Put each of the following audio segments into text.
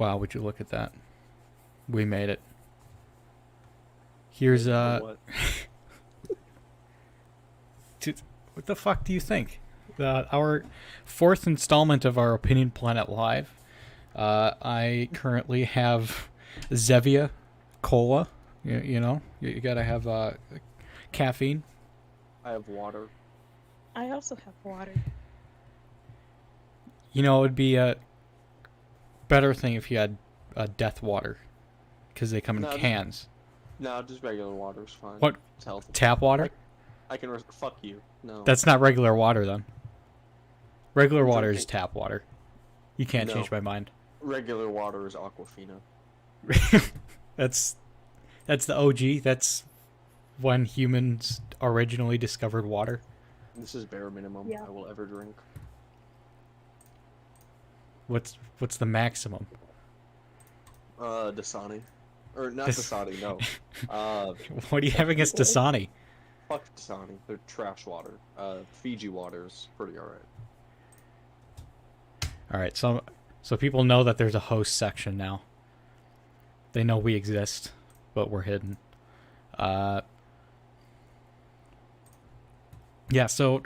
Wow, would you look at that? We made it. Here's What? Dude, what the fuck do you think? Our fourth installment of our Opinion Planet Live. I currently have Zevia Cola. You know, you gotta have caffeine. I have water. I also have water. You know, it would be a better thing if you had Death Water, because they come in No, cans. No, just regular water is fine. What? It's healthy. Tap water? I can fuck you. No. That's not regular water, then. Regular I'm water is drinking- tap water. You can't No. change my mind. Regular water is Aquafina. That's the OG. That's when humans originally discovered water. This is bare minimum Yeah. I will ever drink. What's the maximum? Dasani. Or not Dis- Dasani, no. What do you have against Dasani? Fuck Dasani. They're trash water. Fiji water is pretty alright. All right, so people know that there's a host section now. They know we exist, but we're hidden. Yeah, so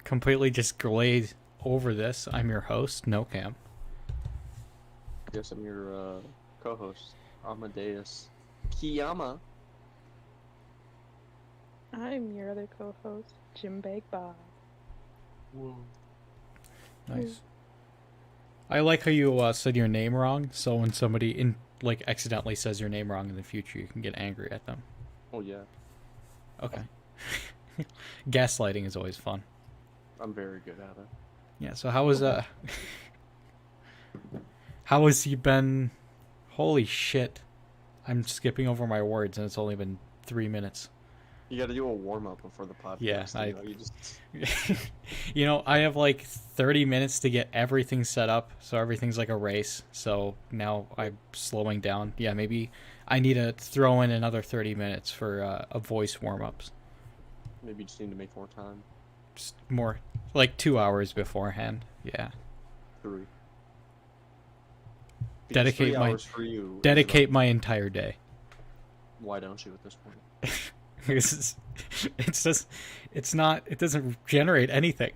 completely just glaze over this. I'm your host, Nocam. Yes, I'm your co-host, Amadeus Kyouma. I'm your other co-host, GymBagBob. Whoa. Nice. I like how you said your name wrong, so when somebody accidentally says your name wrong in the future, you can get angry at them. Oh yeah, Okay. Gaslighting is always fun. I'm very good at it. Yeah, so how has he been? Holy shit. I'm skipping over my words and it's only been 3 minutes. You gotta do a warm-up before the podcast. Yeah, you just... You know, I have like 30 minutes to get everything set up, so everything's like a race. So now I'm slowing down. Yeah, maybe I need to throw in another 30 minutes for a voice warm-ups. Maybe you just need to make more time. Just more, like 2 hours beforehand. Yeah. 3. Dedicate 3 my- hours for you. is Dedicate about- my entire day. Why don't you at this point? It doesn't generate anything.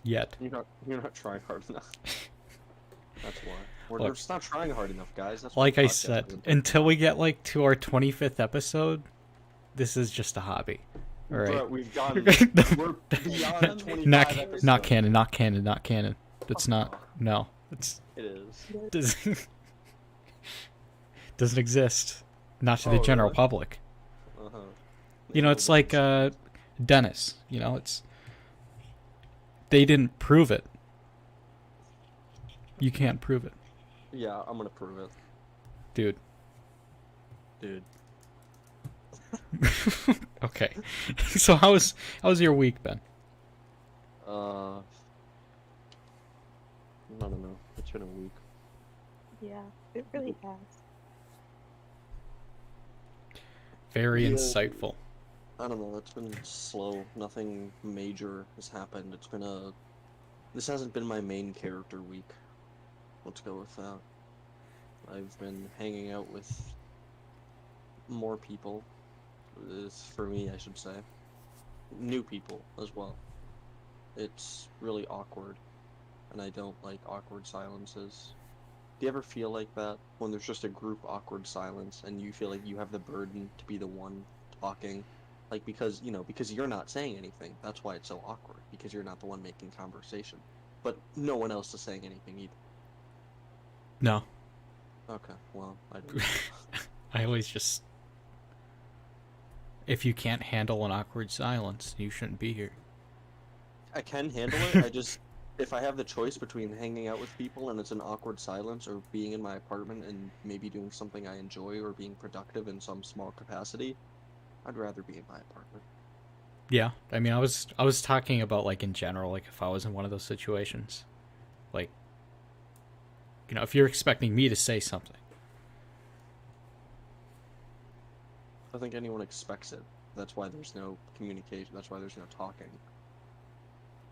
Yet. You're not trying hard enough. That's why. We're Look. just not trying hard enough, guys. That's Like what I podcast said, is. until we get like to our 25th episode, this is just a hobby. All right. Bro, we've gone. No. We're beyond 25 Not episodes. not canon, not canon, not canon. It's not. No. It's It is. doesn't exist. Not to the Oh, general really? public. Uh-huh. You know, it's like Dennis. You know, they didn't prove it. You can't prove it, Yeah, I'm gonna prove it, dude. dude. Okay. So how's your week been? I don't know. It's been a week. Yeah, it really has. Very Yeah. insightful. I don't know. It's been slow. Nothing major has happened. This hasn't been my main character week. Let's go with that. I've been hanging out with more people. For me, I should say. New people as well. It's really awkward. And I don't like awkward silences. Do you ever feel like that? When there's just a group awkward silence and you feel like you have the burden to be the one talking? Like, because you're not saying anything. That's why it's so awkward. Because you're not the one making conversation. But no one else is saying anything either. No. Okay, well, I don't. I always just... If you can't handle an awkward silence, you shouldn't be here. I can handle it. If I have the choice between hanging out with people and it's an awkward silence, or being in my apartment and maybe doing something I enjoy or being productive in some small capacity, I'd rather be in my apartment. Yeah, I mean, I was talking about, like, in general, like, if I was in one of those situations. Like, you know, if you're expecting me to say something. I think anyone expects it. That's why there's no communication. That's why there's no talking.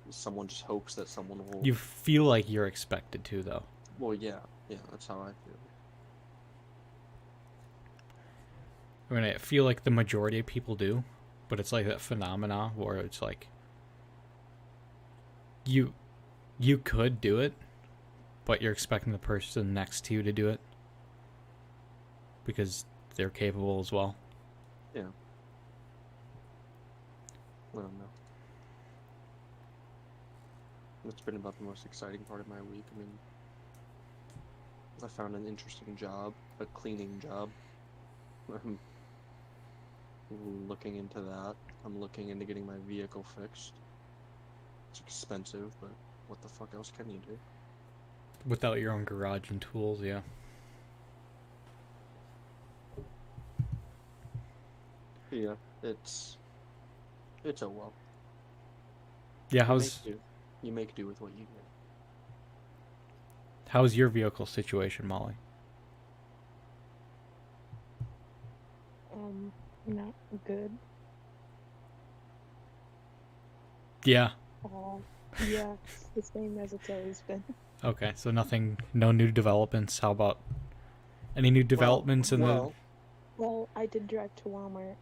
someone just hopes that someone will. You feel like you're expected to, though. Well, yeah, that's how I feel. I mean, I feel like the majority of people do, but it's like that phenomena where it's like you could do it, but you're expecting the person next to you to do it because they're capable as well. Yeah. I don't know. It's been about the most exciting part of my week. I mean, I found an interesting job, a cleaning job. I'm looking into that. I'm looking into getting my vehicle fixed. It's expensive, but what the fuck else can you do? Without your own garage and tools, yeah. Yeah, it's oh well. Yeah, You make do with what you get. how's your vehicle situation, Molly? Not good. Yeah. Yeah, it's the same as it's always been. Okay, so no new developments. How about any new developments in the... Well, I did drive to Walmart.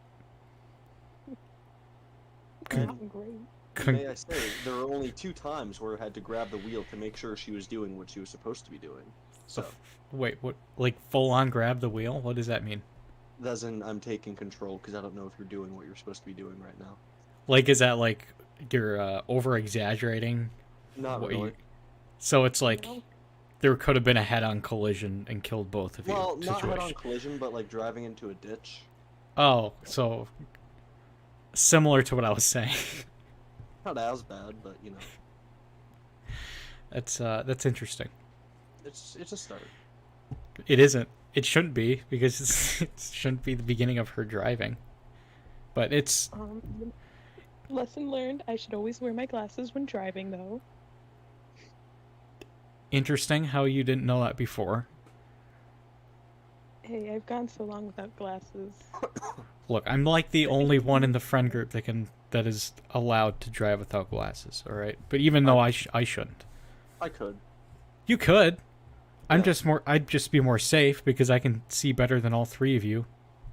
Con- Not great. May I say, there were only 2 times where I had to grab the wheel to make sure she was doing what she was supposed to be doing. So, Wait, what? Like full on grab the wheel? What does that mean? that's in I'm taking control because I don't know if you're doing what you're supposed to be doing right now. Like, is that like you're over exaggerating? Not what really. So it's like No. there could have been a head-on collision and killed both of you. Well, not situation. head-on collision, but like driving into a ditch. Oh, so similar to what I was saying. Not as bad, but you know. That's interesting. It's a start. It isn't. It shouldn't be because it shouldn't be the beginning of her driving. But it's Lesson learned, I should always wear my glasses when driving, though. interesting how you didn't know that before. Hey, I've gone so long without glasses. Look, I'm like the only one in the friend group that is allowed to drive without glasses. All right, but even though I shouldn't. I could. You could. Yeah. I'd just be more safe because I can see better than all 3 of you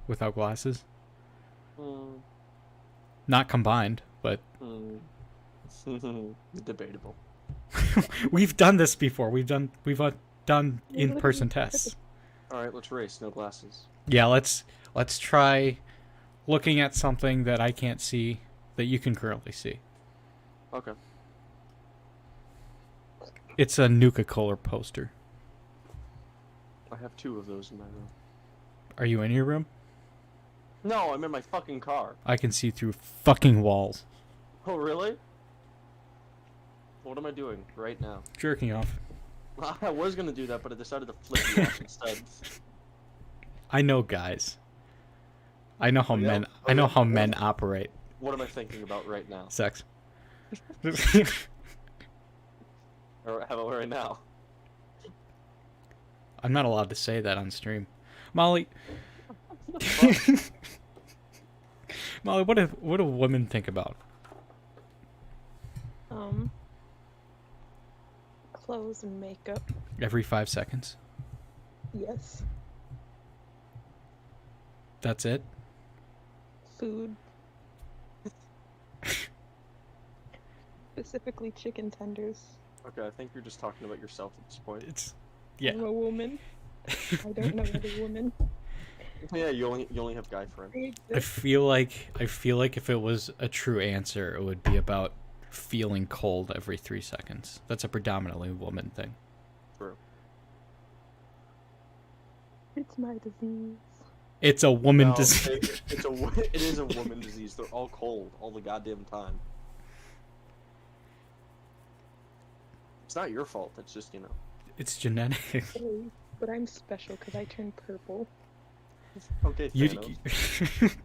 without glasses. Not combined, but Debatable. we've done this before. We've done in-person tests. All right, let's race. No glasses. Yeah, let's try looking at something that I can't see that you can currently see. Okay. It's a Nuka-Cola poster. I have 2 of those in my room. Are you in your room? No, I'm in my fucking car. I can see through fucking walls. Oh, really? What am I doing right now? Jerking off. I was gonna do that, but I decided to flip you off instead. I know guys. I know how Yeah. men. Oh, I know yeah. how men operate. What am I thinking about right now? Sex. Or how about right now? I'm not allowed to say that on stream. Molly. Molly, what do women think about? Clothes and makeup. Every 5 seconds. Yes. That's it. Food. Specifically chicken tenders. Okay, I think you're just talking about yourself at this point. Yeah. I'm a woman. I don't know other women. Yeah, you only have guy friends. I feel like if it was a true answer, it would be about feeling cold every 3 seconds. That's a predominantly woman thing. True. It's my disease. It's a woman No, disease. it is a woman disease. They're all cold all the goddamn time. It's not your fault. It's just, you know. It's genetic. Hey, but I'm special because I turn purple. Okay, Thanos.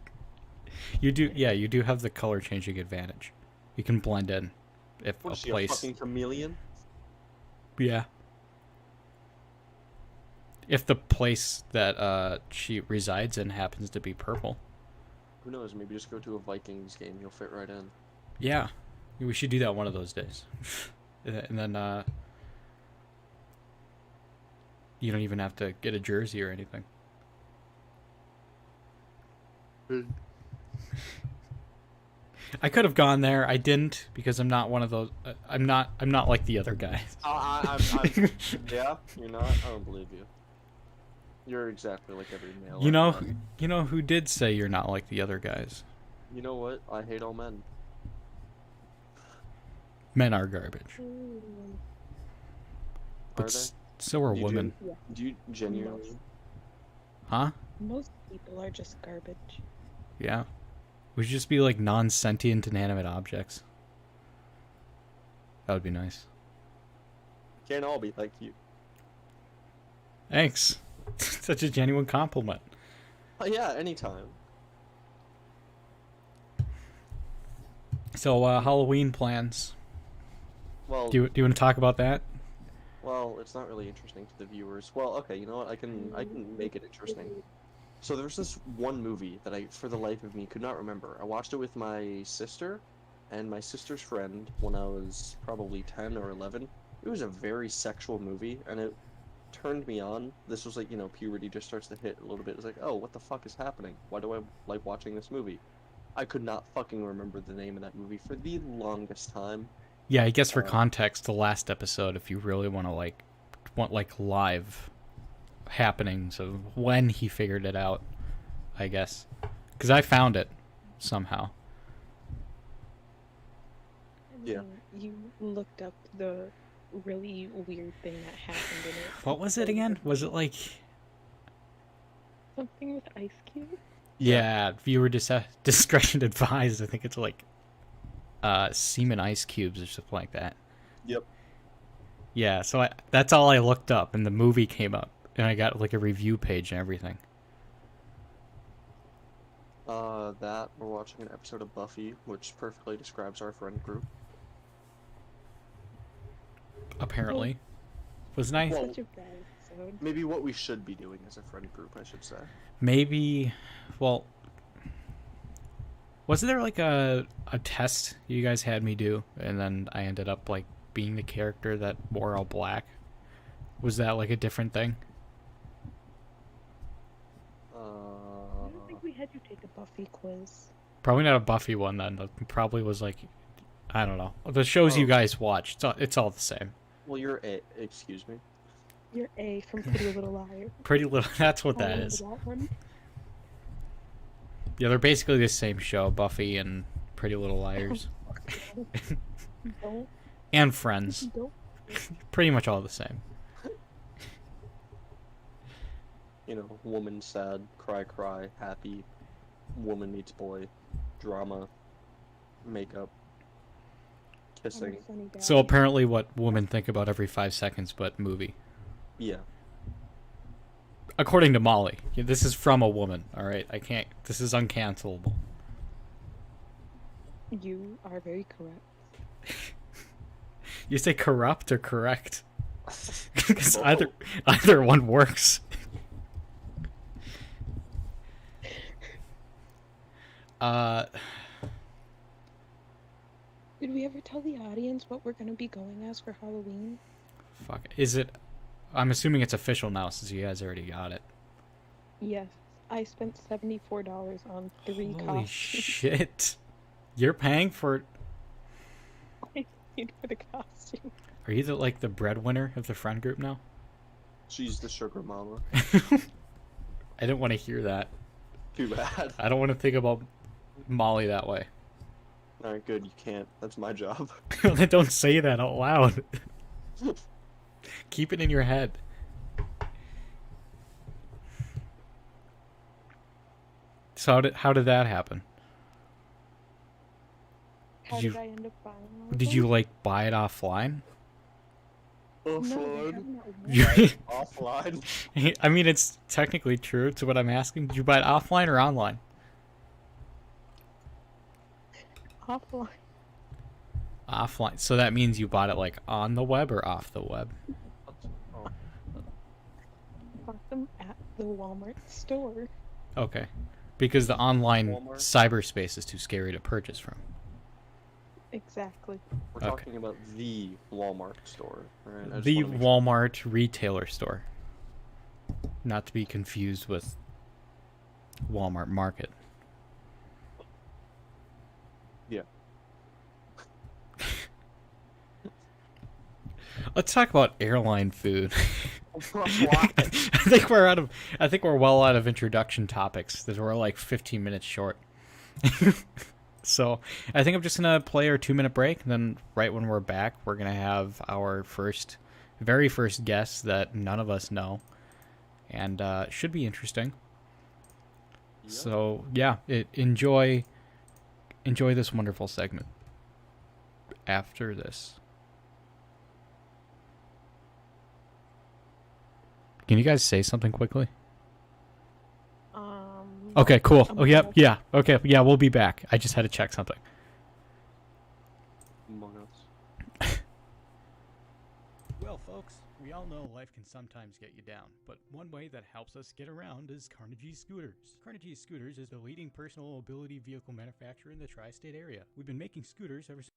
You do. Yeah, you do have the color changing advantage. You can blend in if What a is she, a place. fucking chameleon? Yeah. If the place that she resides in happens to be purple. Who knows? Maybe just go to a Vikings game. You'll fit right in. Yeah. We should do that one of those days. And then you don't even have to get a jersey or anything. I could have gone there. I didn't because I'm not one of those. I'm not like the other guys. Yeah, you're not. I don't believe you. You're exactly like every male. You know who did say you're not like the other guys? You know what? I hate all men. Men are garbage. But Are they? so are women. Yeah. Do you genuinely? Huh? Most people are just garbage. Yeah. We should just be like non-sentient inanimate objects. That would be nice. Can't all be like you. Thanks. Such a genuine compliment. Yeah, anytime. So, Halloween plans. Well, Do you want to talk about that? well, it's not really interesting to the viewers. Well, okay, you know what? I can make it interesting. So there's this one movie that I, for the life of me, could not remember. I watched it with my sister and my sister's friend when I was probably 10 or 11. It was a very sexual movie, and it turned me on. This was like, puberty just starts to hit a little bit. It's like, oh, what the fuck is happening? Why do I like watching this movie? I could not fucking remember the name of that movie for the longest time. Yeah, I guess for context, the last episode, if you really want live happenings of when he figured it out, I guess, because I found it somehow. Yeah. You looked up the really weird thing that happened in it. What was it again? Was it like Something with Ice Cube? yeah, viewer discretion advised? I think it's like semen ice cubes or something like that. Yep. Yeah, so that's all I looked up, and the movie came up, and I got like a review page and everything. That we're watching an episode of Buffy, which perfectly describes our friend group. Apparently, was nice. Well, Such a bad episode. Maybe what we should be doing as a friend group, I should say. Maybe, well, wasn't there like a test you guys had me do, and then I ended up like being the character that wore all black? Was that like a different thing? I don't think we had you take a Buffy quiz. Probably not a Buffy one then. It probably was like, I don't know. The shows you guys watch, it's all the same. Well, you're a. Excuse me. You're A from Pretty Little Liars. Pretty Little, that's what that Remember is. that one? Yeah, they're basically the same show, Buffy and Pretty Little Liars. Don't. And Friends. Don't. Pretty much all the same. Woman sad, cry, happy, woman meets boy, drama, makeup, kissing. Funny guy. So apparently what women think about every 5 seconds but movie. Yeah. According to Molly. This is from a woman, alright? This is uncancelable. You are very correct. You say corrupt or correct? Because either one works. Did we ever tell the audience what we're gonna be going as for Halloween? Fuck. Is it... I'm assuming it's official now since you guys already got it. Yes, I spent $74 on 3 Holy costumes. shit. You're paying for... I paid for the costume. Are you the breadwinner of the friend group now? She's the sugar mama. I didn't want to hear that. Too bad. I don't want to think about Molly that way. Alright, good. You can't. That's my job. Don't say that out loud. Keep it in your head. So how did that happen? How Did did I end up buying all of Did them? you buy it offline? No, they Offline. have them at Walmart. Offline. I mean, it's technically true to what I'm asking. Did you buy it offline or online? Offline. Offline. So that means you bought it on the web or off the web? Oh. Bought them at the Walmart store. Okay. Because the online Walmart? cyberspace is too scary to purchase from. Exactly. We're Okay. talking about the Walmart store, right? I just The wanna make sure. Walmart retailer store. Not to be confused with Walmart Market. Yeah. Let's talk about airline food. Why? I think we're well out of introduction topics. That we're like 15 minutes short. So I think I'm just gonna play our 2-minute break, and then right when we're back, we're gonna have our very first guest that none of us know, and it should be interesting. Yep. So yeah, enjoy this wonderful segment. After this, can you guys say something quickly? Okay, cool. Oh, yep, yeah. Okay, yeah, we'll be back. I just had to check something. Among Us. Well, folks, we all know life can sometimes get you down, but one way that helps us get around is Carnegie Scooters. Carnegie Scooters is the leading personal mobility vehicle manufacturer in the tri-state area. We've been making scooters ever since.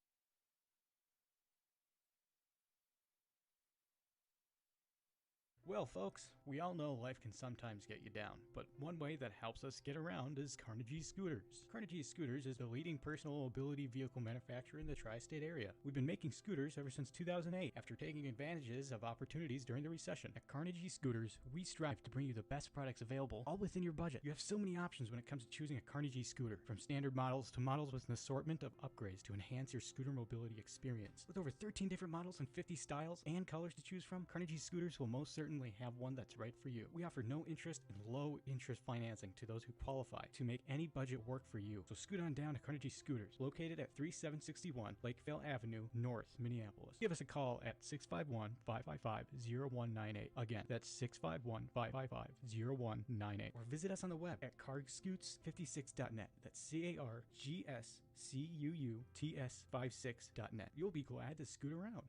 Well, folks, we all know life can sometimes get you down, but one way that helps us get around is Carnegie Scooters. Carnegie Scooters is the leading personal mobility vehicle manufacturer in the tri-state area. We've been making scooters ever since 2008 after taking advantages of opportunities during the recession. At Carnegie Scooters, we strive to bring you the best products available, all within your budget. You have so many options when it comes to choosing a Carnegie scooter, from standard models to models with an assortment of upgrades to enhance your scooter mobility experience. With over 13 different models and 50 styles and colors to choose from, Carnegie Scooters will most certainly have one that's right for you. We offer no interest and low interest financing to those who qualify to make any budget work for you. So scoot on down to Carnegie Scooters, located at 3761 Lakeville Avenue, North Minneapolis. Give us a call at 651-555-0198. Again, that's 651-555-0198. Or visit us on the web at cargscoots56.net. That's CARGSCUUTS56.net. You'll be glad to scoot around.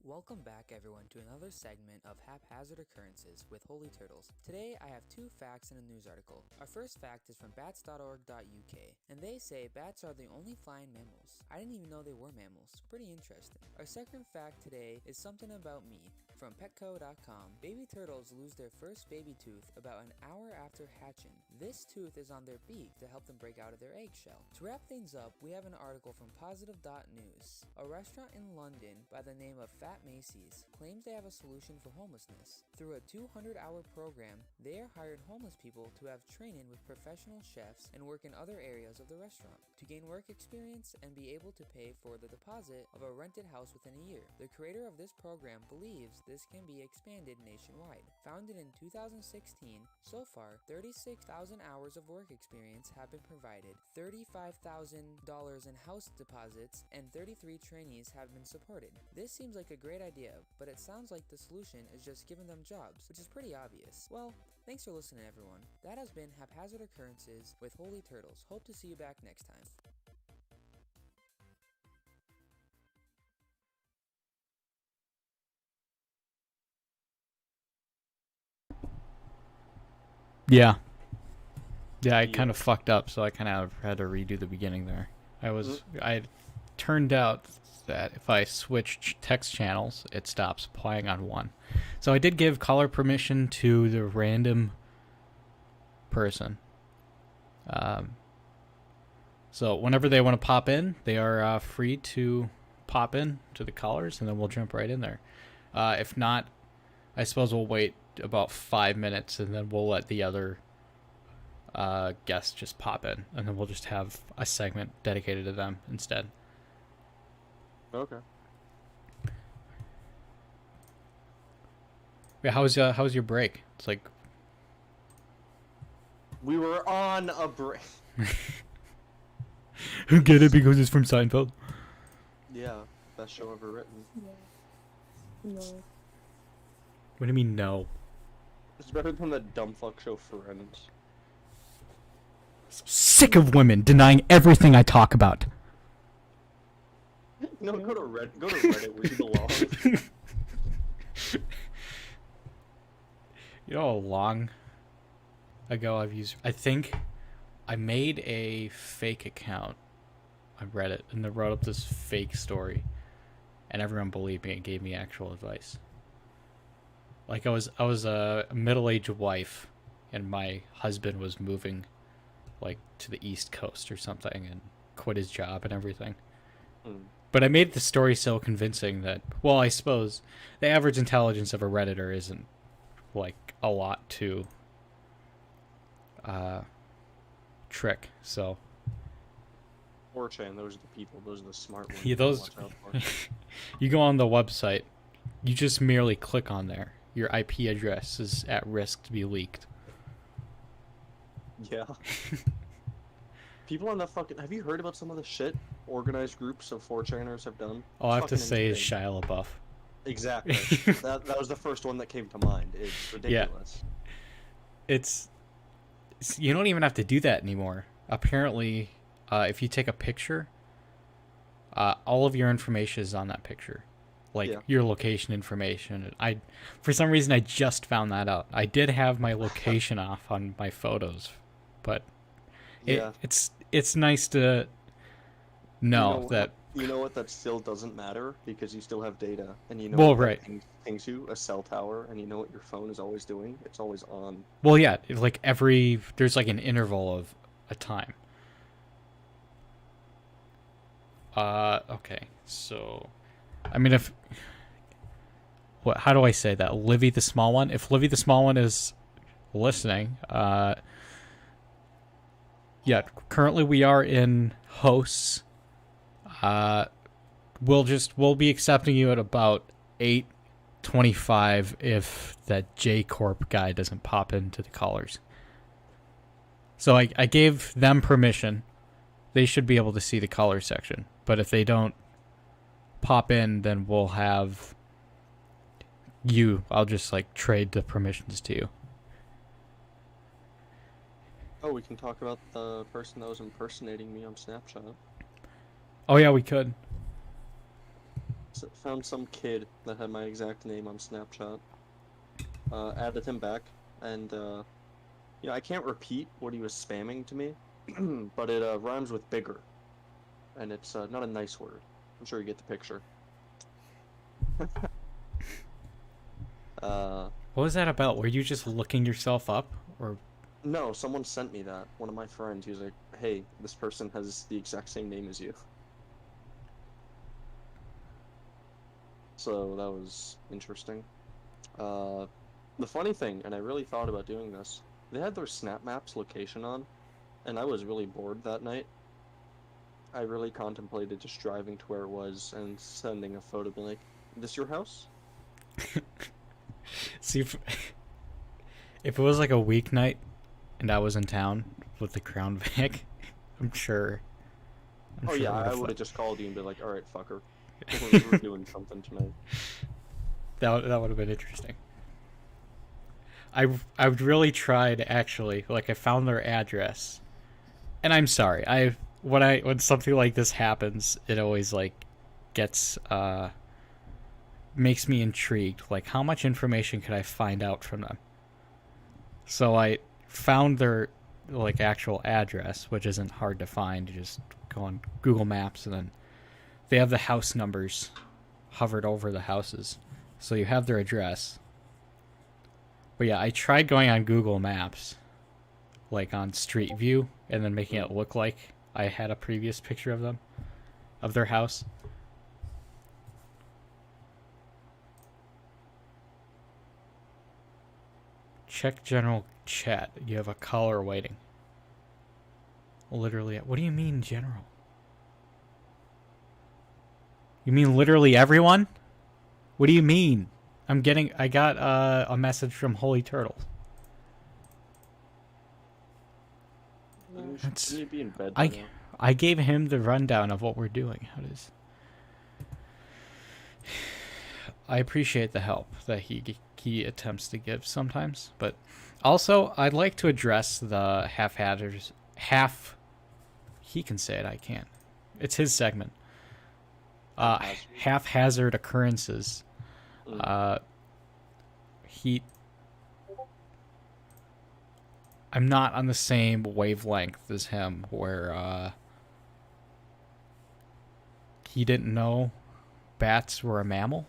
Welcome back, everyone, to another segment of Haphazard Occurrences with Holy Turtles. Today, I have 2 facts in a news article. Our first fact is from bats.org.uk, and they say bats are the only flying mammals. I didn't even know they were mammals. Pretty interesting. Our second fact today is something about me. From petco.com, baby turtles lose their first baby tooth about an hour after hatching. This tooth is on their beak to help them break out of their eggshell. To wrap things up, we have an article from positive.news. A restaurant in London by the name of Fat Macy's claims they have a solution for homelessness. Through a 200-hour program, they are hired homeless people to have training with professional chefs and work in other areas of the restaurant to gain work experience and be able to pay for the deposit of a rented house within a year. The creator of this program believes this can be expanded nationwide. Founded in 2016, so far 36,000 hours of work experience have been provided, $35,000 in house deposits, and 33 trainees have been supported. This seems like a great idea, but it sounds like the solution is just giving them jobs, which is pretty obvious. Well, thanks for listening, everyone. That has been Haphazard Occurrences with Holy Turtles. Hope to see you back next time. Yeah, I kind of fucked up, so I kind of had to redo the beginning there. I turned out that if I switch text channels, it stops playing on one. So I did give caller permission to the random person. So whenever they want to pop in, they are free to pop in to the callers, and then we'll jump right in there. If not, I suppose we'll wait about 5 minutes, and then we'll let the other guests just pop in, and then we'll just have a segment dedicated to them instead. Okay. Yeah, how was your break? It's like We were on a break. get it because it's from Seinfeld. Yeah, best show ever written. No. What do you mean no? It's better than the dumb fuck show Friends. Sick of women denying everything I talk about. No, go to Reddit where you belong. You know how long ago I think I made a fake account on Reddit, and they wrote up this fake story, and everyone believed me and gave me actual advice. Like I was a middle-aged wife, and my husband was moving, like to the East Coast or something, and quit his job and everything. But I made the story so convincing that, well, I suppose the average intelligence of a Redditor isn't like a lot to trick. So 4chan, those are the people, those are the smart ones. yeah, those. to watch out for. You go on the website, you just merely click on there. Your IP address is at risk to be leaked. Yeah. People on that fucking. Have you heard about some of the shit organized groups of 4chaners have done? All I have to Fucking say is insane. Shia LaBeouf. Exactly. that was the first one that came to mind. It's ridiculous. It's you don't even have to do that anymore. Apparently, if you take a picture, all of your information is on that picture, like Yeah. your location information. For some reason, I just found that out. I did have my location off on my photos, but Yeah. it's nice to know that. You know what? That still doesn't matter because you still have data, and you know Well, what that right. pings you a cell tower, and you know what your phone is always doing. It's always on. Well, yeah, like there's like an interval of a time. Okay, so, I mean, how do I say that? Livy the Small One? If Livy the Small One is listening, yeah, currently we are in hosts. We'll be accepting you at about 8:25 if that J Corp guy doesn't pop into the callers. So I gave them permission. They should be able to see the caller section. But if they don't pop in, then we'll have you. I'll just like trade the permissions to you. Oh, we can talk about the person that was impersonating me on Snapchat. Oh yeah, we could. Found some kid that had my exact name on Snapchat. Added him back, and I can't repeat what he was spamming to me, but it rhymes with bigger, and it's not a nice word. I'm sure you get the picture. What was that about? Were you just looking yourself up, or? No, someone sent me that. One of my friends. He was like, "Hey, this person has the exact same name as you." So that was interesting. The funny thing, and I really thought about doing this, they had their Snap Maps location on, and I was really bored that night. I really contemplated just driving to where it was and sending a photo, being like, "This your house?" See, if it was like a weeknight and I was in town with the Crown Vic, I'm sure Oh yeah, I would've would have just called you and be like, "All right, fucker, we're doing something tonight." that would have been interesting. I would really tried actually. Like I found their address, and I'm sorry. When something like this happens, it always like gets makes me intrigued. Like how much information could I find out from them? So I found their like actual address, which isn't hard to find. You just go on Google Maps, and then they have the house numbers hovered over the houses, so you have their address. But yeah, I tried going on Google Maps, like on Street View, and then making it look like I had a previous picture of them, of their house. Check general chat. You have a caller waiting. Literally, what do you mean general? You mean literally everyone? What do you mean? I got a message from Holy Turtle. You That's- should be in bed by now. I gave him the rundown of what we're doing. I appreciate the help that he attempts to give sometimes, but also I'd like to address the he can say it, I can't. It's his segment. Haphazard occurrences. I'm not on the same wavelength as him where he didn't know bats were a mammal.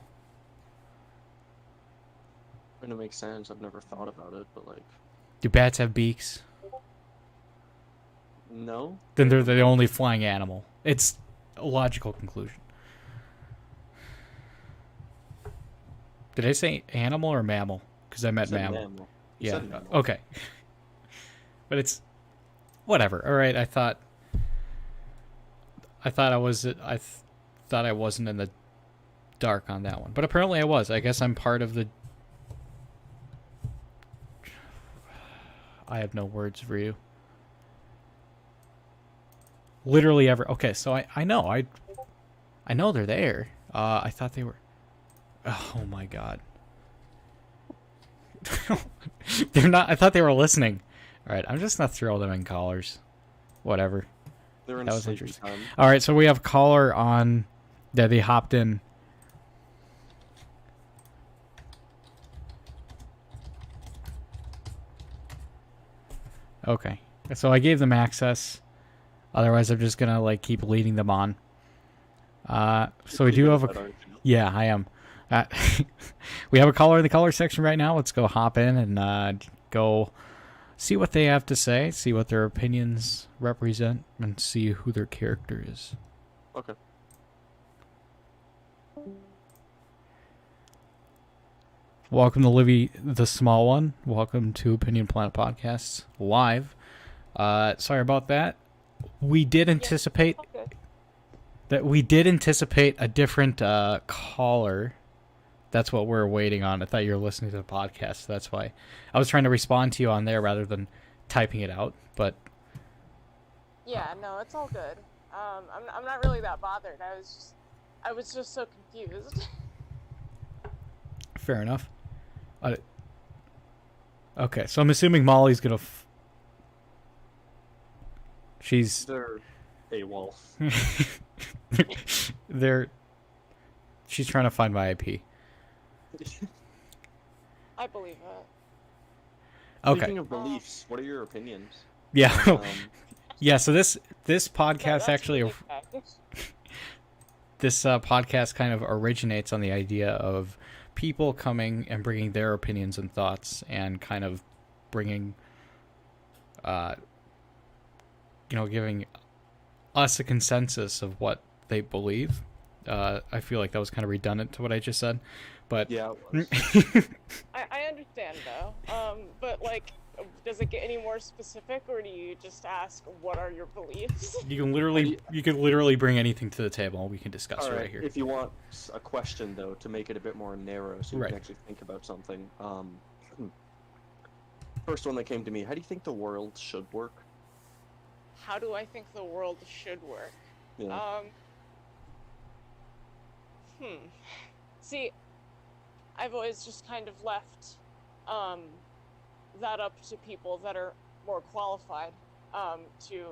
And it makes sense. I've never thought about it, but like, Do bats have beaks? no. Then they're the only flying animal. It's a logical conclusion. Did I say animal or mammal? Because I meant You said mammal. mammal. You Yeah. said mammal. Okay. But it's whatever. All right. I thought I was. Thought I wasn't in the dark on that one, but apparently I was. I guess I'm part of the. I have no words for you. Literally ever. Okay, so I know I know they're there. I thought they were. Oh my god. They're not. I thought they were listening. All right, I'm just gonna throw them in collars. Whatever. They're in That was sleepy interesting. time. All right, so we have caller on. Yeah, they hopped in. Okay, so I gave them access. Otherwise, I'm just gonna like keep leading them on. So we do have a. Yeah, I am. We have a caller in the caller section right now. Let's go hop in and go see what they have to say, see what their opinions represent, and see who their character is. Okay. Welcome to Livy the Small One. Welcome to Opinion Planet Podcasts live. Sorry about that. We did anticipate a different caller. That's what we're waiting on. I thought you were listening to the podcast. So that's why I was trying to respond to you on there rather than typing it out. But Yeah, no, it's all good. I'm not really that bothered. I was just so confused. fair enough. Okay, so I'm assuming Molly's gonna. She's. They're AWOL. She's trying to find my IP. I believe it. Okay. Speaking of beliefs, what are your opinions? Yeah. Um, Yeah. So this podcast That's actually. really bad. This podcast kind of originates on the idea of people coming and bringing their opinions and thoughts and kind of bringing, giving us a consensus of what they believe. I feel like that was kind of redundant to what I just said, but yeah. It was. I understand though. But like, does it get any more specific, or do you just ask what are your beliefs? you can literally bring anything to the table. We can discuss All right right. here. If you want a question though, to make it a bit more narrow, so you Right. can actually think about something. First one that came to me: how do you think the world should work? How do I think the world should work? Yeah. See, I've always just kind of left that up to people that are more qualified to,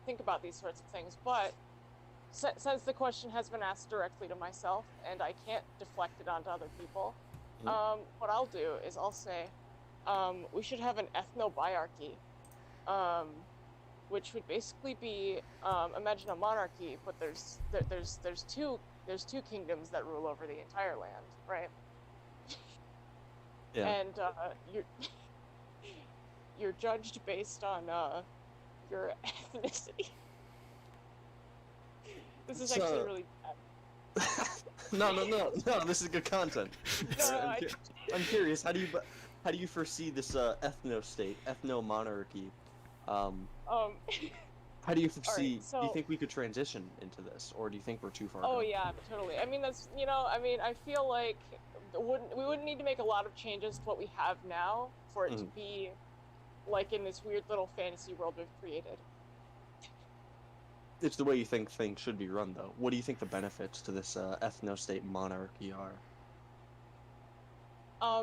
think about these sorts of things. But since the question has been asked directly to myself and I can't deflect it onto other people, what I'll do is I'll say we should have an ethno-biarchy, which would basically be imagine a monarchy, but there's two kingdoms that rule over the entire land, right? Yeah. And you're judged based on your ethnicity. This is actually really bad. No. This is good content. No, I'm curious. How do you foresee this ethno monarchy? How do you foresee? so- Do you think we could transition into this, or do you think we're too far? Oh gone? yeah, totally. I mean, I feel like we wouldn't need to make a lot of changes to what we have now for it to be like in this weird little fantasy world we've created. It's the way you think things should be run, though. What do you think the benefits to this ethno-state monarchy are?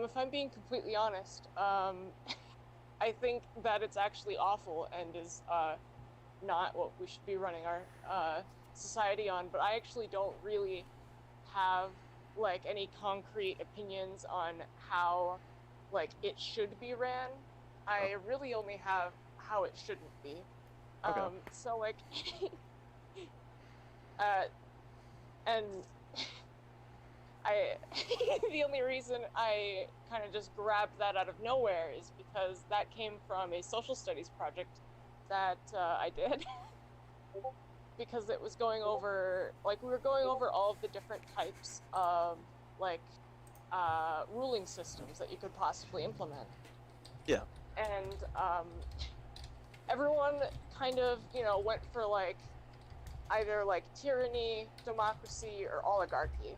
If I'm being completely honest, I think that it's actually awful and is not what we should be running our society on. But I actually don't really have like any concrete opinions on how like it should be ran. I really only have how it shouldn't be. Okay. So like And I the only reason I kind of just grabbed that out of nowhere is because that came from a social studies project that I did. Because it was going over, like, we were going over all of the different types of, like, ruling systems that you could possibly implement. Yeah. And everyone kind of, you know, went for, like, either, like, tyranny, democracy, or oligarchy.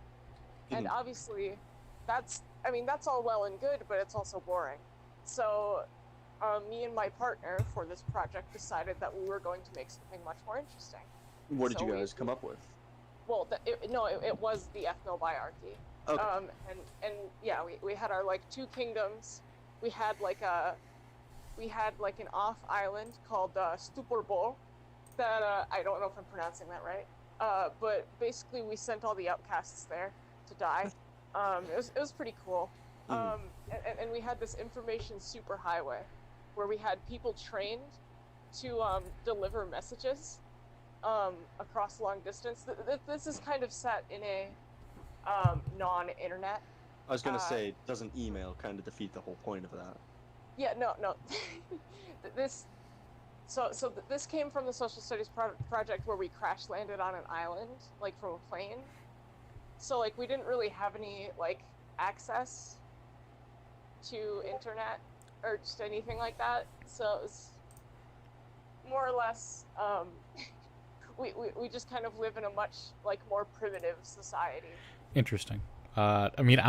And obviously, that's all well and good, but it's also boring. So, me and my partner for this project decided that we were going to make something much more interesting. What did you guys come up with? Well, it was the ethnobiarchy. Okay. And yeah, we had our, like, 2 kingdoms. We had an off island called Stupor that I don't know if I'm pronouncing that right. But basically we sent all the outcasts there to die. It was pretty cool. And we had this information superhighway where we had people trained to deliver messages across long distance. This is kind of set in a non-internet. I was gonna say, doesn't email kind of defeat the whole point of that? Yeah, no. This came from the social studies project where we crash landed on an island, like, from a plane. So, like, we didn't really have any, like, access to internet or just anything like that. So it was more or less, we just kind of live in a much, like, more primitive society. Interesting. I mean,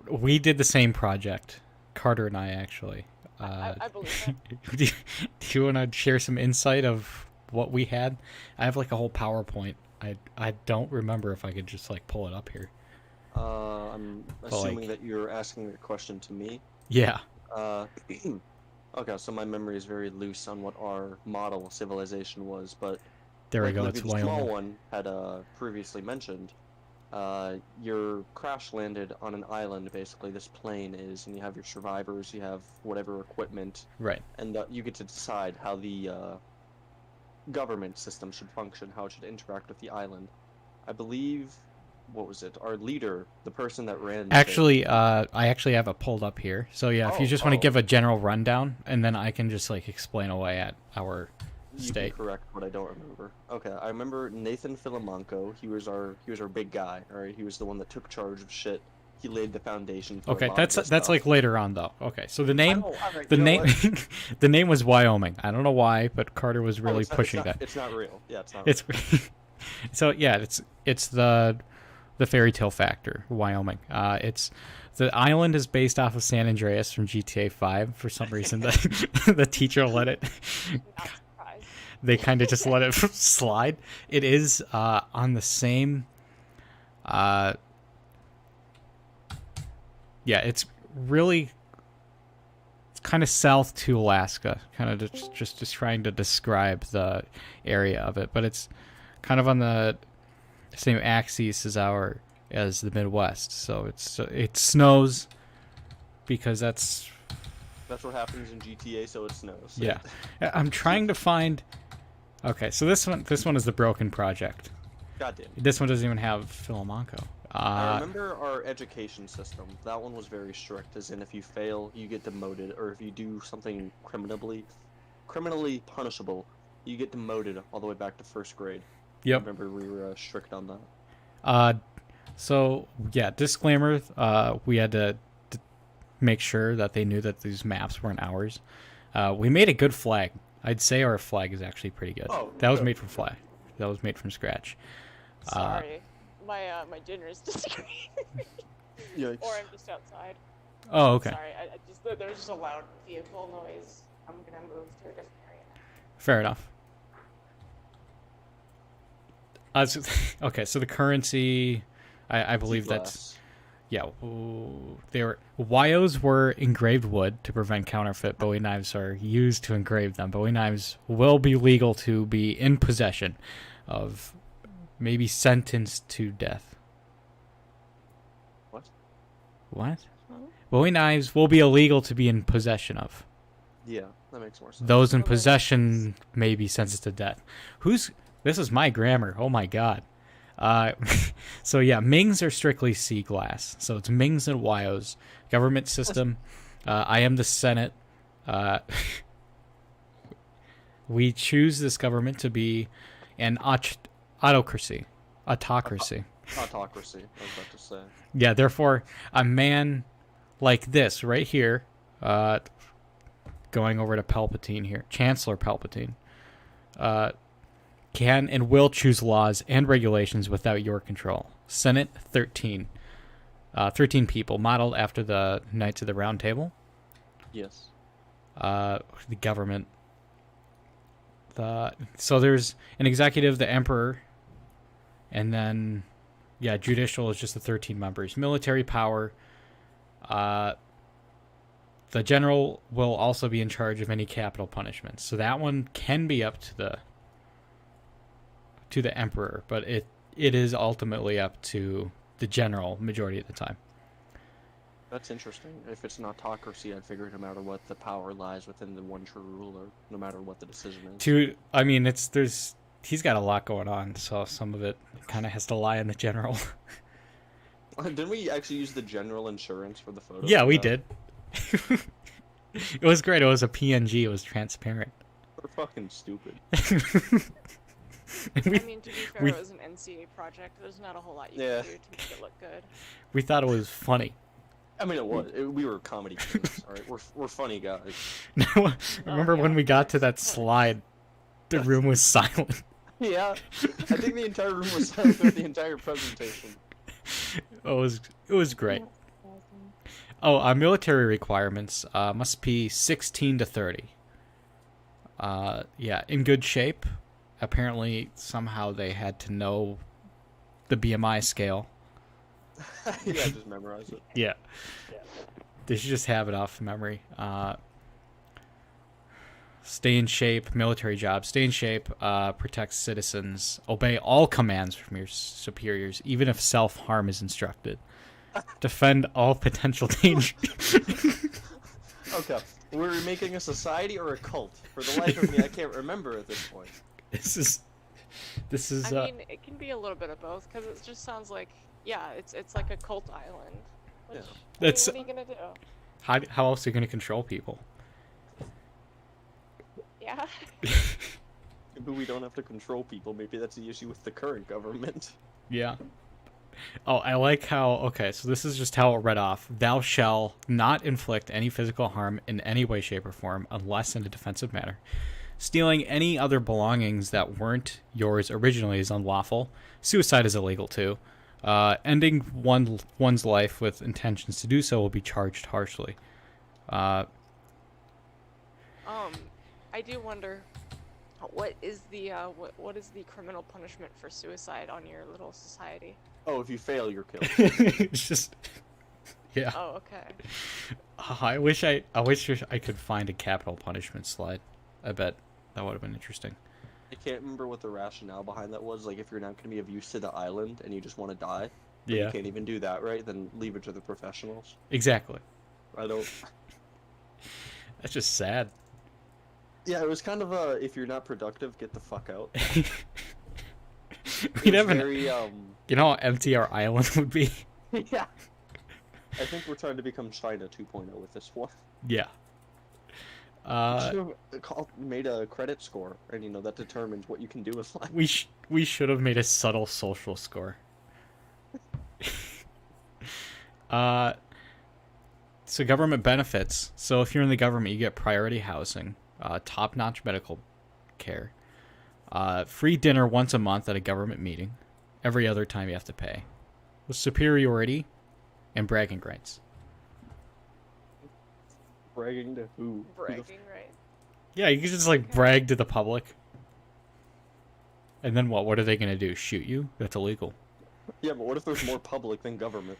we did the same project, Carter and I, actually. I believe it. Do you want to share some insight of what we had? I have, like, a whole PowerPoint. I don't remember if I could just, like, pull it up here. I'm assuming that you're asking the question to me. Yeah. Okay, so my memory is very loose on what our model civilization was, but There we like go. Libby It's the small Wyoming. one had previously mentioned, you're crash landed on an island, basically, this plane is, and you have your survivors, you have whatever equipment, Right. and you get to decide how the government system should function, how it should interact with the island. I believe, what was it? Our leader, the person that ran... Actually, I actually have it pulled up here. So yeah, if you just want to give a general rundown, and then I can just, like, explain away at our state. You can correct what I don't remember. Okay, I remember Nathan Philomanco. He was our big guy. All right, he was the one that took charge of shit. He laid the foundation for a Okay, lot of that's this that's stuff. like later on though. Okay, so the name, Oh, all right, the you know name, what? the name was Wyoming. I don't know why, but Carter was Oh, really it's not- pushing it's not, that. It's not real. Yeah, it's not. It's so yeah, it's the fairy tale factor, Wyoming. It's the island is based off of San Andreas from GTA 5. For some reason, the teacher let it. Not surprised. They kind of just let it slide. It is on the same. Yeah, it's kind of south to Alaska, kind of just trying to describe the area of it, but it's kind of on the same axis as the Midwest. So it snows because that's what happens in GTA, so it snows. yeah. I'm trying to find. Okay, so this one is the Broken Project. Goddamn. This one doesn't even have Philomanco. I remember our education system. That one was very strict, as in if you fail, you get demoted, or if you do something criminally punishable, you get demoted all the way back to first grade. Yep. I remember we were strict on that. So yeah, disclaimer. We had to make sure that they knew that these maps weren't ours. We made a good flag. I'd say our flag is actually pretty good. Oh, that was good. made from flag. That was made from scratch. Sorry, my dinner is disagreeing. Yikes. Or I'm just outside. Oh, okay. Sorry, I just there's just a loud vehicle noise. I'm gonna move to a different area now. Fair enough. Okay, so the currency, I believe that's yeah. Wyos were engraved wood to prevent counterfeit. Bowie knives are used to engrave them. Bowie knives will be legal to be in possession of, maybe sentenced to death. What? What? Bowie knives will be illegal to be in possession of. Yeah, that makes more sense. Those in possession may be sentenced to death. This is my grammar. Oh my god. Uh, so yeah, Mings are strictly sea glass. So it's Mings and Wyos. Government system. I am the Senate. We choose this government to be an autocracy. Autocracy. Autocracy, I was about to say. Yeah, therefore, a man like this right here, going over to Palpatine here, Chancellor Palpatine, can and will choose laws and regulations without your control. Senate 13. 13 people, modeled after the Knights of the Round Table. Yes. The government. So there's an executive, the emperor, and then, yeah, judicial is just the 13 members. Military power. The general will also be in charge of any capital punishments. So that one can be up to the emperor, but it is ultimately up to the general majority of the time. That's interesting. If it's an autocracy, I'd figure no matter what, the power lies within the one true ruler, no matter what the decision is. I mean, he's got a lot going on, so some of it kind of has to lie on the general. Didn't we actually use the general insurance for the photo? Yeah, we did. It was great. It was a PNG. It was transparent. We're fucking stupid. I mean, to be fair, it was an NCA project. There's not a whole lot you can do to make it look good. We thought it was funny. I mean, it was. We were comedy kings, all right? We're funny guys. No, remember when we got to that slide, the room was silent. Yeah, I think the entire room was silent throughout the entire presentation. It was great. Oh, military requirements must be 16 to 30. Yeah, in good shape. Apparently, somehow they had to know the BMI scale. Yeah, just memorize it. Yeah. They should just have it off memory. Stay in shape, military job. Stay in shape, protect citizens. Obey all commands from your superiors, even if self-harm is instructed. Defend all potential danger. Okay, we're making a society or a cult? For the life of me, I can't remember at this point. This is. I mean, it can be a little bit of both, because it just sounds like, yeah, it's like a cult island. Which, That's. what are you gonna do? How else are you gonna control people? Yeah. But we don't have to control people. Maybe that's the issue with the current government. Yeah. Oh, I like how. Okay, so this is just how it read off. Thou shall not inflict any physical harm in any way, shape, or form, unless in a defensive manner. Stealing any other belongings that weren't yours originally is unlawful. Suicide is illegal too. Ending one's life with intentions to do so will be charged harshly. I do wonder, what is the what is the criminal punishment for suicide on your little society? Oh, if you fail, you're killed. It's just. Yeah. Oh, okay. I wish I could find a capital punishment slide. I bet that would have been interesting. I can't remember what the rationale behind that was. Like, if you're not going to be of use to the island and you just want to die, but Yeah. you can't even do that, right? Then leave it to the professionals. Exactly. I don't. That's just sad. Yeah, it was kind of if you're not productive, get the fuck out. We'd have very, You know how empty our island would be? Yeah. I think we're trying to become China 2.0 with this one. Yeah. Should have made a credit score, and that determines what you can do with life. We should have made a subtle social score. So government benefits. So if you're in the government, you get priority housing, top-notch medical care, free dinner once a month at a government meeting. Every other time you have to pay. With superiority and bragging rights. Bragging to who? Bragging, right? Yeah, you can just brag to the public. And then what? What are they going to do? Shoot you? That's illegal. Yeah, but what if there's more public than government?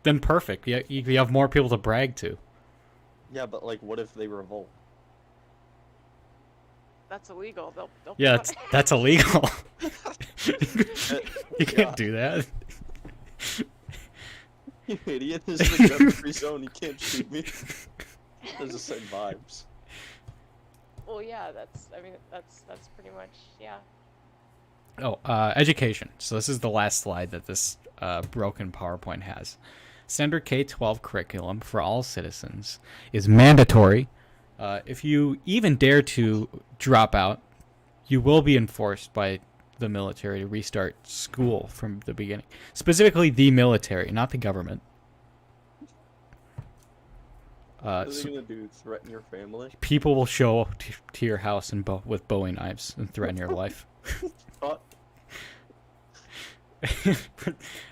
Then perfect. You have more people to brag to. Yeah, but what if they revolt? That's illegal. They'll Yeah, that's illegal. You can't do that. You idiot, this is a gun-free zone, you can't shoot me. There's the same vibes. Well, yeah, that's pretty much, yeah. Education. So this is the last slide that this broken PowerPoint has. Standard K-12 curriculum for all citizens is mandatory. If you even dare to drop out, you will be enforced by the military to restart school from the beginning. Specifically the military, not the government. What are they gonna do? Threaten your family? People will show up to your house with Bowie knives and threaten your life. Fuck.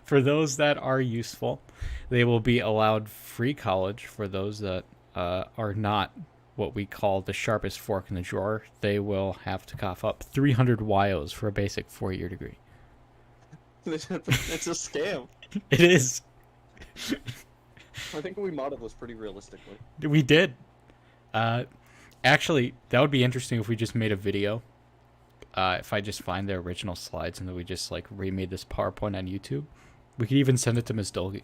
For those that are useful, they will be allowed free college. For those that are not what we call the sharpest fork in the drawer, they will have to cough up 300 YOs for a basic 4-year degree. It's a scam. It is. I think we modeled this pretty realistically. We did. Actually, that would be interesting if we just made a video. If I just find the original slides and then we just like remade this PowerPoint on YouTube. We could even send it to Ms. Dolgy.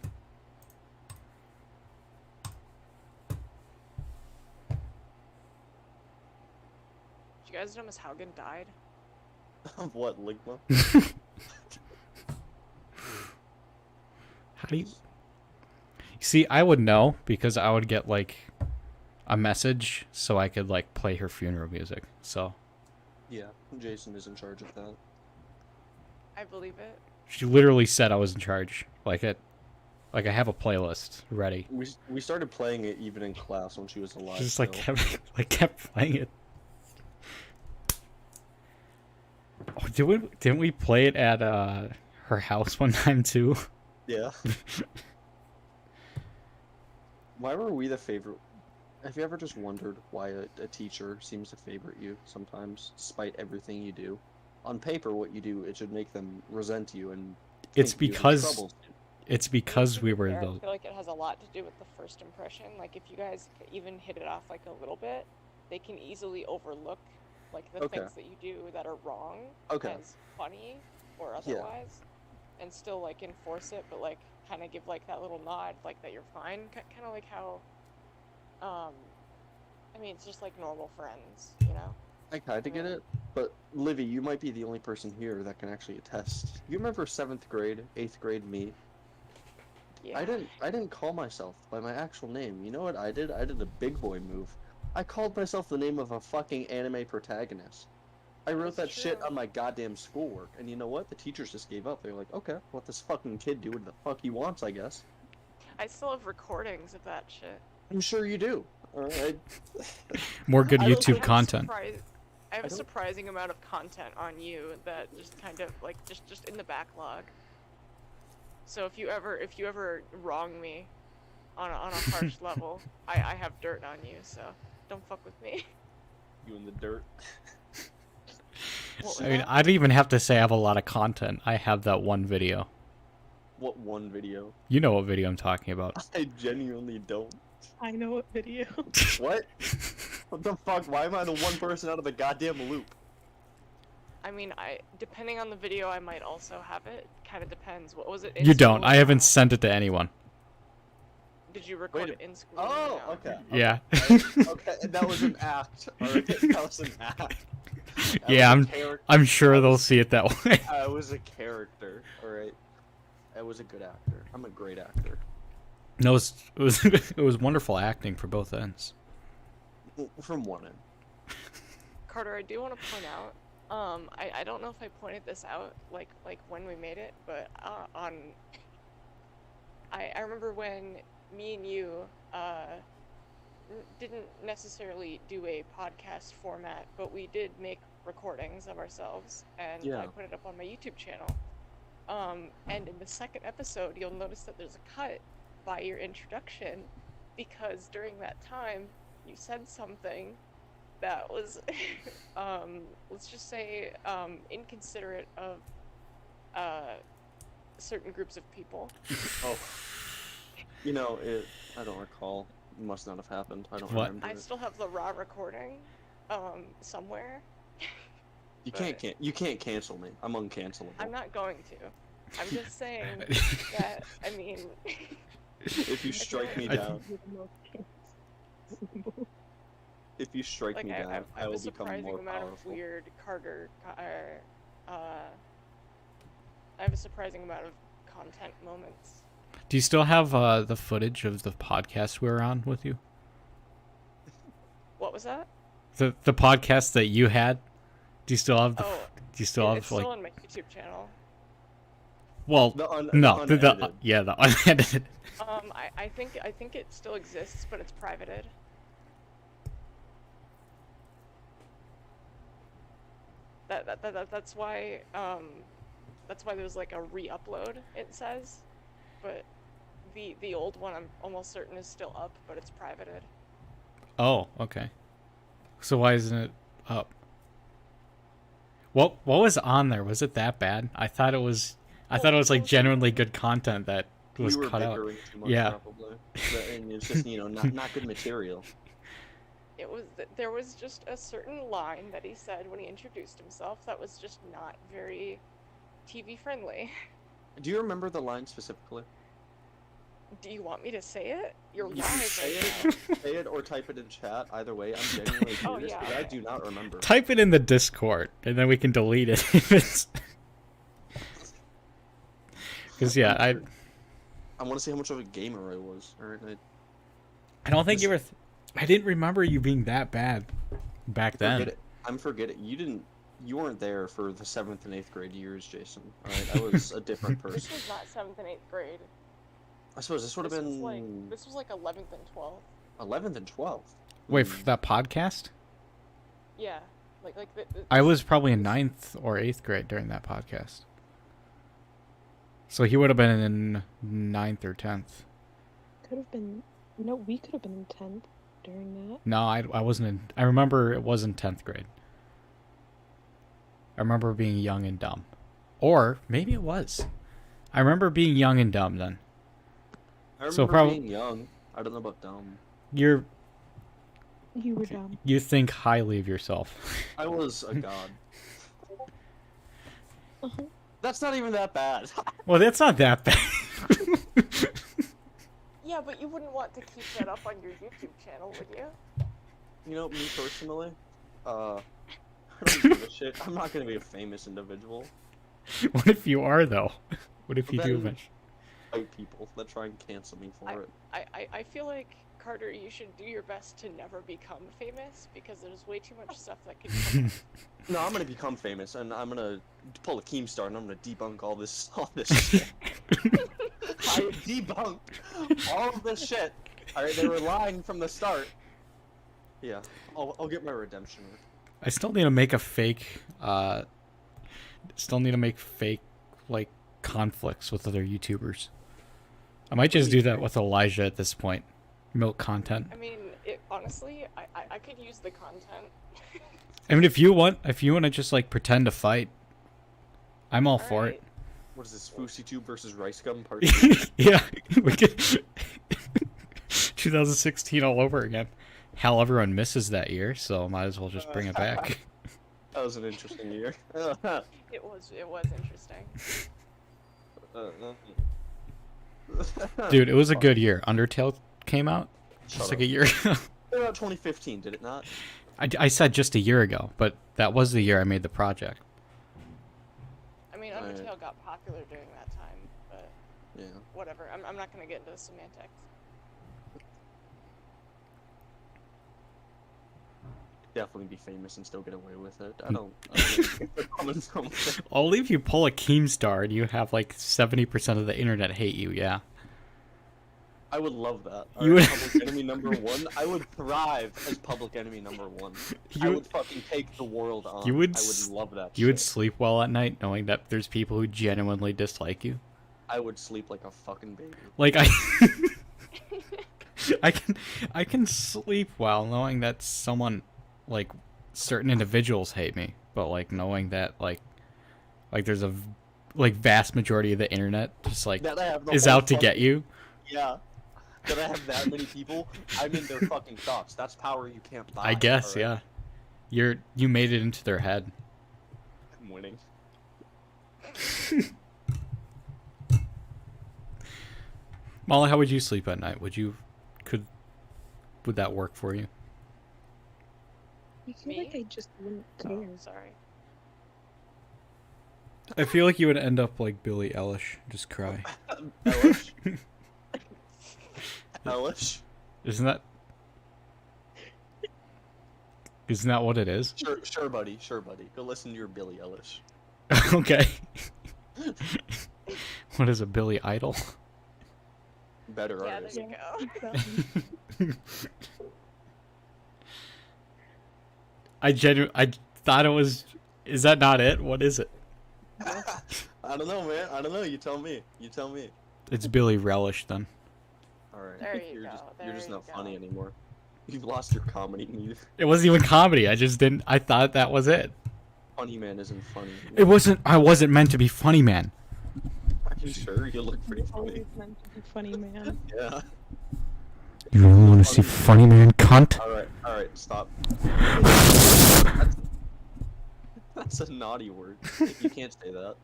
Did you guys know Miss Haugen died? Of what, Ligma? How do you... See, I would know because I would get like a message so I could like play her funeral music. So Yeah, Jason is in charge of that. I believe it. she literally said I was in charge. Like I have a playlist ready. We started playing it even in class when she was alive. She just like so- kept playing it. Oh, didn't we play it at her house one time too? Yeah. Why were we the favorite? Have you ever just wondered why a teacher seems to favorite you sometimes, despite everything you do? On paper, what you do, it should make them resent you and. It's think you're in because trouble. it's because we To be were fair, I the feel like it has a lot to do with the first impression. Like if you guys even hit it off like a little bit, they can easily overlook like the Okay. things that you do that are wrong Okay. as funny or Yeah. otherwise, and still like enforce it, but like kind of give like that little nod, like that you're fine. Kind of like how, I mean, it's just like normal friends, you know. I kind of get it, but Livy, you might be the only person here that can actually attest. You remember 7th grade, 8th grade me? Yeah. I didn't call myself by my actual name. You know what I did? I did a big boy move. I called myself the name of a fucking anime protagonist. I wrote that That's shit true. on my goddamn schoolwork, and you know what? The teachers just gave up. They're like, okay, let this fucking kid do what the fuck he wants, I guess. I still have recordings of that shit. I'm sure you do. Alright. more good I don't YouTube think I have a content. I have I a don't- surprising amount of content on you that just kind of like just in the backlog. So if you ever wrong me on a harsh level, I have dirt on you. So don't fuck with me. You in the dirt. What I was mean, that? I don't even have to say I have a lot of content. I have that one video. What one video? You know what video I'm talking about. I genuinely don't. I know what video. What? What the fuck? Why am I the one person out of the goddamn loop? I mean, depending on the video, I might also have it. Kind of depends. What was it? In You don't. school I or haven't not? sent it to anyone. Did you record Wait it in school? Oh, or no? okay. Yeah. Okay, and that was an act. Alright, that was an act. That Yeah, was a charac- I'm sure I they'll was- see it that way. I was a character. Alright. I was a good actor. I'm a great actor. No, it was wonderful acting for both ends. From one end. Carter, I do want to point out. I don't know if I pointed this out like when we made it, but I remember when me and you didn't necessarily do a podcast format, but we did make recordings of ourselves, and Yeah. I put it up on my YouTube channel. And in the second episode, you'll notice that there's a cut by your introduction, because during that time you said something that was, let's just say, inconsiderate of certain groups of people. Oh. You know, I don't recall. It must not have happened. I don't What? remember. I still have the raw recording, somewhere. You can't cancel me. I'm uncancelable. I'm not going to. I'm just saying that, I mean, If you strike me I- down, if you strike like me down, I I have will a become surprising more amount powerful. of weird Carter I have a surprising amount of content moments. Do you still have the footage of the podcast we were on with you? What was that? The podcast that you had? Do you still have the? Oh, Do you still have it's still on my YouTube channel. Well, The no, the unedited. yeah, the unedited. I think it still exists, but it's privated. That's why there was like a re-upload, it says, but the old one I'm almost certain is still up, but it's privated. Oh, okay. So why isn't it up? What was on there? Was it that bad? I thought it was like genuinely good content that was we were cut out. bickering too much, Yeah. probably. And it's just, not good material. It was there was just a certain line that he said when he introduced himself that was just not very TV friendly. Do you remember the line specifically? Do you want me to say it? You're You can live say right it, now. say it or type it in chat. Either way, I'm genuinely Oh, curious yeah, because I okay. do not remember. Type it in the Discord, and then we can delete it if it's. Because yeah, I want to see how much of a gamer I was. All right, don't think you were. I didn't remember you being that bad back then. I'm forgetting. You weren't there for the 7th and 8th grade years, Jason. All right, I was a different This person. was not 7th and 8th grade. I suppose this would have been This was like 11th and 12th. 11th and 12th. Wait, for that podcast? Yeah, like I was probably in 9th or 8th grade during that podcast. So he would have been in 9th or 10th. Could have been. No, we could have been in 10th during that. No, I wasn't in. I remember it was in 10th grade. I remember being young and dumb. Or maybe it was. I remember being young and dumb then. I remember So being young. I don't know about dumb. You You were dumb. think highly of yourself. I was a god. Uh-huh. That's not even that bad. Well, that's not that bad. Yeah, but you wouldn't want to keep that up on your YouTube channel, would you? Me personally, I don't give a shit. I'm not gonna be a famous individual. What if you are though? What if you do Then- eventually? White people that try and cancel me for it. I feel like, Carter, you should do your best to never become famous, because there's way too much stuff that could come out. No, I'm gonna become famous, and I'm gonna pull a Keemstar, and I'm gonna debunk all this shit. I debunked all of this shit. Alright, they were lying from the start. Yeah, I'll get my redemption. I still need to make a fake. Like conflicts with other YouTubers. I might just do that with Elijah at this point. Milk content. I mean, honestly, I could use the content. I mean, if you want to just like pretend to fight, I'm all for it. What is this, FouseyTube versus Rice Gum Part 2? Yeah, we could. 2016 all over again. Hell, everyone misses that year, so might as well just bring it back. That was an interesting year. It was interesting. Dude, it was a good year. Undertale came out just like a year ago. About 2015, did it not? I said just a year ago, but that was the year I made the project. I mean, Undertale got popular during that time, but Yeah. whatever. I'm not gonna get into the semantics. Definitely be famous and still get away with it. I don't get the comments on it. Only if you pull a Keemstar and you have like 70% of the internet hate you, yeah. I would love that. You would- Public enemy number one. I would thrive as public enemy number one. I You would fucking take the world on. You would I s- would love that. You would shit. sleep well at night knowing that there's people who genuinely dislike you. I would sleep like a fucking baby. Like I can sleep well knowing that someone like certain individuals hate me, but like knowing that like there's a like vast majority of the internet just like That I have the is whole out to get fucking- you. Yeah. That I have that many people. I'm in their fucking thoughts. That's power you can't buy. I guess, alright? yeah. You made it into their head. I'm winning. Molly, how would you sleep at night? Would that work for you? I feel Me? like I just wouldn't care. Oh, sorry. I feel like you would end up like Billie Eilish, just cry. Elish? Elish? Isn't that? Isn't that what it is? Sure, buddy. Sure, buddy. Go listen to your Billie Eilish. Okay. What is a Billy Idol? Better Yeah, artist. there you go. I thought it was. Is that not it? What is it? I don't know, man. I don't know. You tell me. You tell me. It's Billy Relish then. All right. There you you're go, Just, there you're just you not go. funny anymore. You've lost your comedy need. It wasn't even comedy. I just didn't. I thought that was it. Funny man isn't funny. It wasn't. I wasn't meant to be funny, man. Are you sure? You look pretty funny. Always meant to be funny, man. Yeah. You really want to see funny, man, cunt? All right. Stop. That's a naughty word. You can't say that.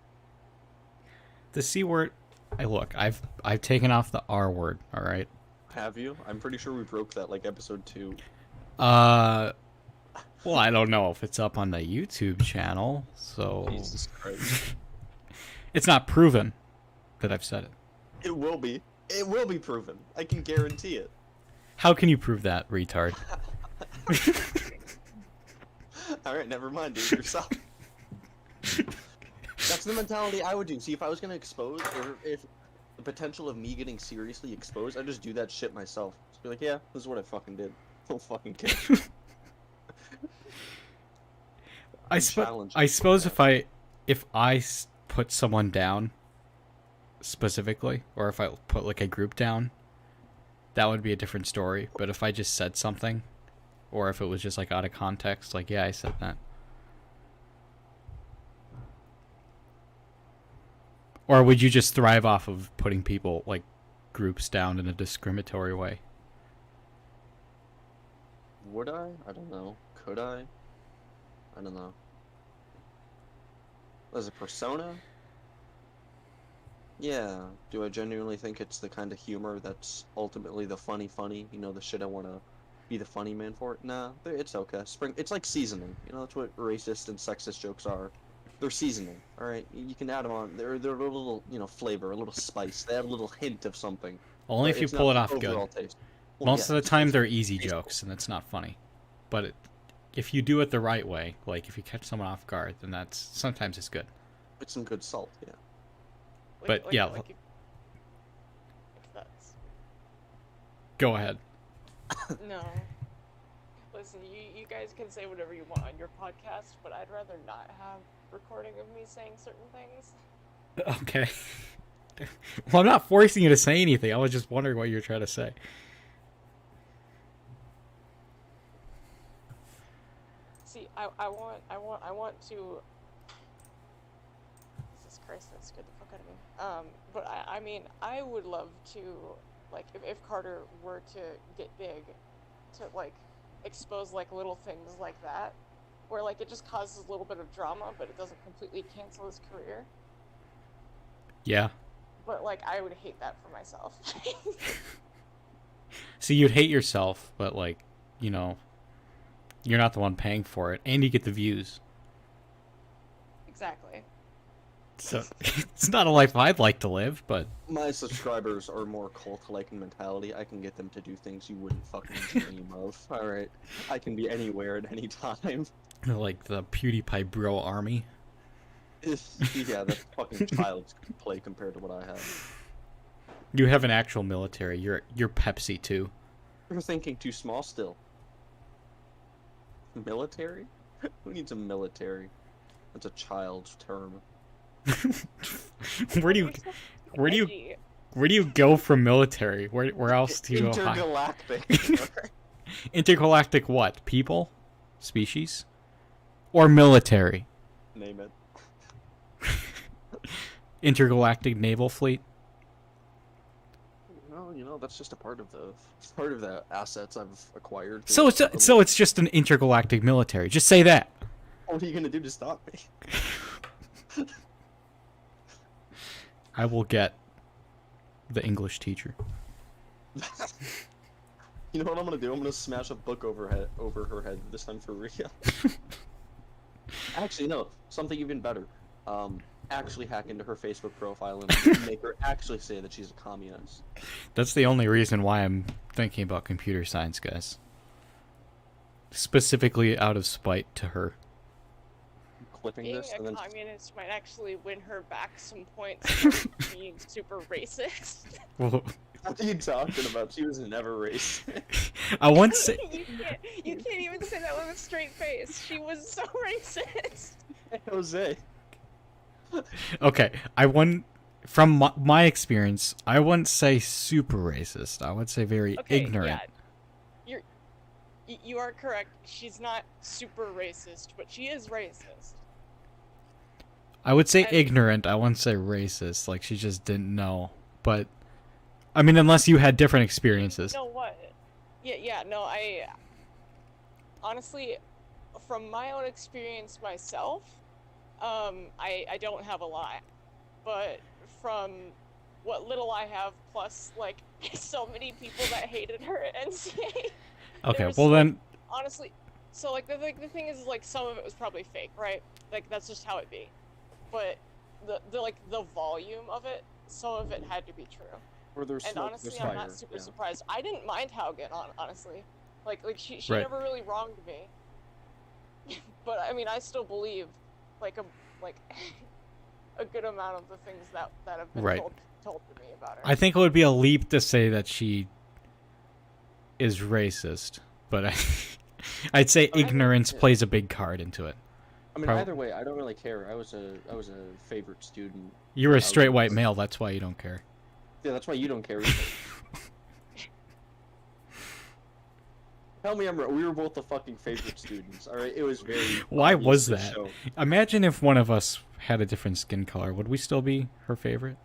The C word. Look. I've taken off the R word. All right. Have you? I'm pretty sure we broke that like episode 2. Well, I don't know if it's up on the YouTube channel, so Jesus Christ. it's not proven that I've said it. It will be. It will be proven. I can guarantee it. How can you prove that, retard? All right, never mind. Do it yourself. That's the mentality I would do. See, if I was gonna expose, or if the potential of me getting seriously exposed, I'd just do that shit myself. Just be like, yeah, this is what I fucking did. Don't fucking care. I suppose if I put someone down specifically, or if I put like a group down, that would be a different story. But if I just said something, or if it was just like out of context, like, yeah, I said that. Or would you just thrive off of putting people, like, groups down in a discriminatory way? Would I? I don't know. Could I? I don't know. As a persona? Yeah. Do I genuinely think it's the kind of humor that's ultimately the funny, you know, the shit I want to be the funny man for? Nah, it's okay. It's like seasoning. You know, that's what racist and sexist jokes are. They're seasoning, alright? You can add them on. They're a little, you know, flavor, a little spice. They add a little hint of something. Only if you pull it off good. Taste. Well, Most yeah, of the time, they're it's easy tasteful. jokes, and it's not funny. But if you do it the right way, like if you catch someone off guard, then sometimes it's good. With some good salt, yeah. But, yeah. If that's Go ahead. no. Listen, you guys can say whatever you want on your podcast, but I'd rather not have recording of me saying certain things. Okay. Well, I'm not forcing you to say anything. I was just wondering what you're trying to say. See, I want to. Jesus Christ, that scared the fuck out of me. But I mean, I would love to, like, if Carter were to get big, to like expose like little things like that, where like it just causes a little bit of drama, but it doesn't completely cancel his career. Yeah. But like, I would hate that for myself. So you'd hate yourself, but like, you know, you're not the one paying for it, and you get the views. Exactly. So it's not a life I'd like to live, but My subscribers are more cult-like in mentality. I can get them to do things you wouldn't fucking dream of. Alright. I can be anywhere at any time. like the PewDiePie bro army. Yeah, that's fucking child's play compared to what I have. You have an actual military. You're Pepsi too. You're thinking too small still. Military? Who needs a military? That's a child's term. Where do you go from military? Where else do you go? Intergalactic. Intergalactic what? People? Species? Or military? Name it. Intergalactic naval fleet? No, you know, that's just a part of the assets I've acquired. So it's just an intergalactic military. Just say that. What are you gonna do to stop me? I will get the English teacher. You know what I'm gonna do? I'm gonna smash a book over her head, this time for real. Actually, no, something even better. actually hack into her Facebook profile and make her actually say that she's a communist. That's the only reason why I'm thinking about computer science, guys. Specifically out of spite to her. Clipping Being this a and then communist might actually win her back some points from being super racist. Well, what are you talking about? She was never racist. I once say, you can't even say that with a straight face. She was so racist. Hey, Jose. okay, from my experience, I wouldn't say super racist. I would say very Okay, ignorant. yeah. You are correct. She's not super racist, but she is racist. I would say And- ignorant. I wouldn't say racist. Like she just didn't know. But I mean, unless you had different experiences. You know what? Yeah, no, I honestly, from my own experience myself, I don't have a lot, but from what little I have, plus like so many people that hated her at NCA. Okay, there's, well like, then, honestly, so like the thing is like some of it was probably fake, right? Like that's just how it be. But the volume of it, some of it had to be true. Where there's And smoke, honestly, there's I'm fire. not super Yeah. surprised. I didn't mind Haugen, honestly. Like she Right. never really wronged me. But I mean, I still believe like a good amount of the things that have been Right. told to me about her. I think it would be a leap to say that she is racist, but I'd say I mean, ignorance yeah. plays a big card into it. I mean, Prob- either way, I don't really care. I was a favorite student. You're a was- straight white male, that's why you don't care. Yeah, that's why you don't care either. Tell me I'm right. We were both the fucking favorite students. All right, it was very. Why obvious was to that? show. Imagine if one of us had a different skin color. Would we still be her favorite?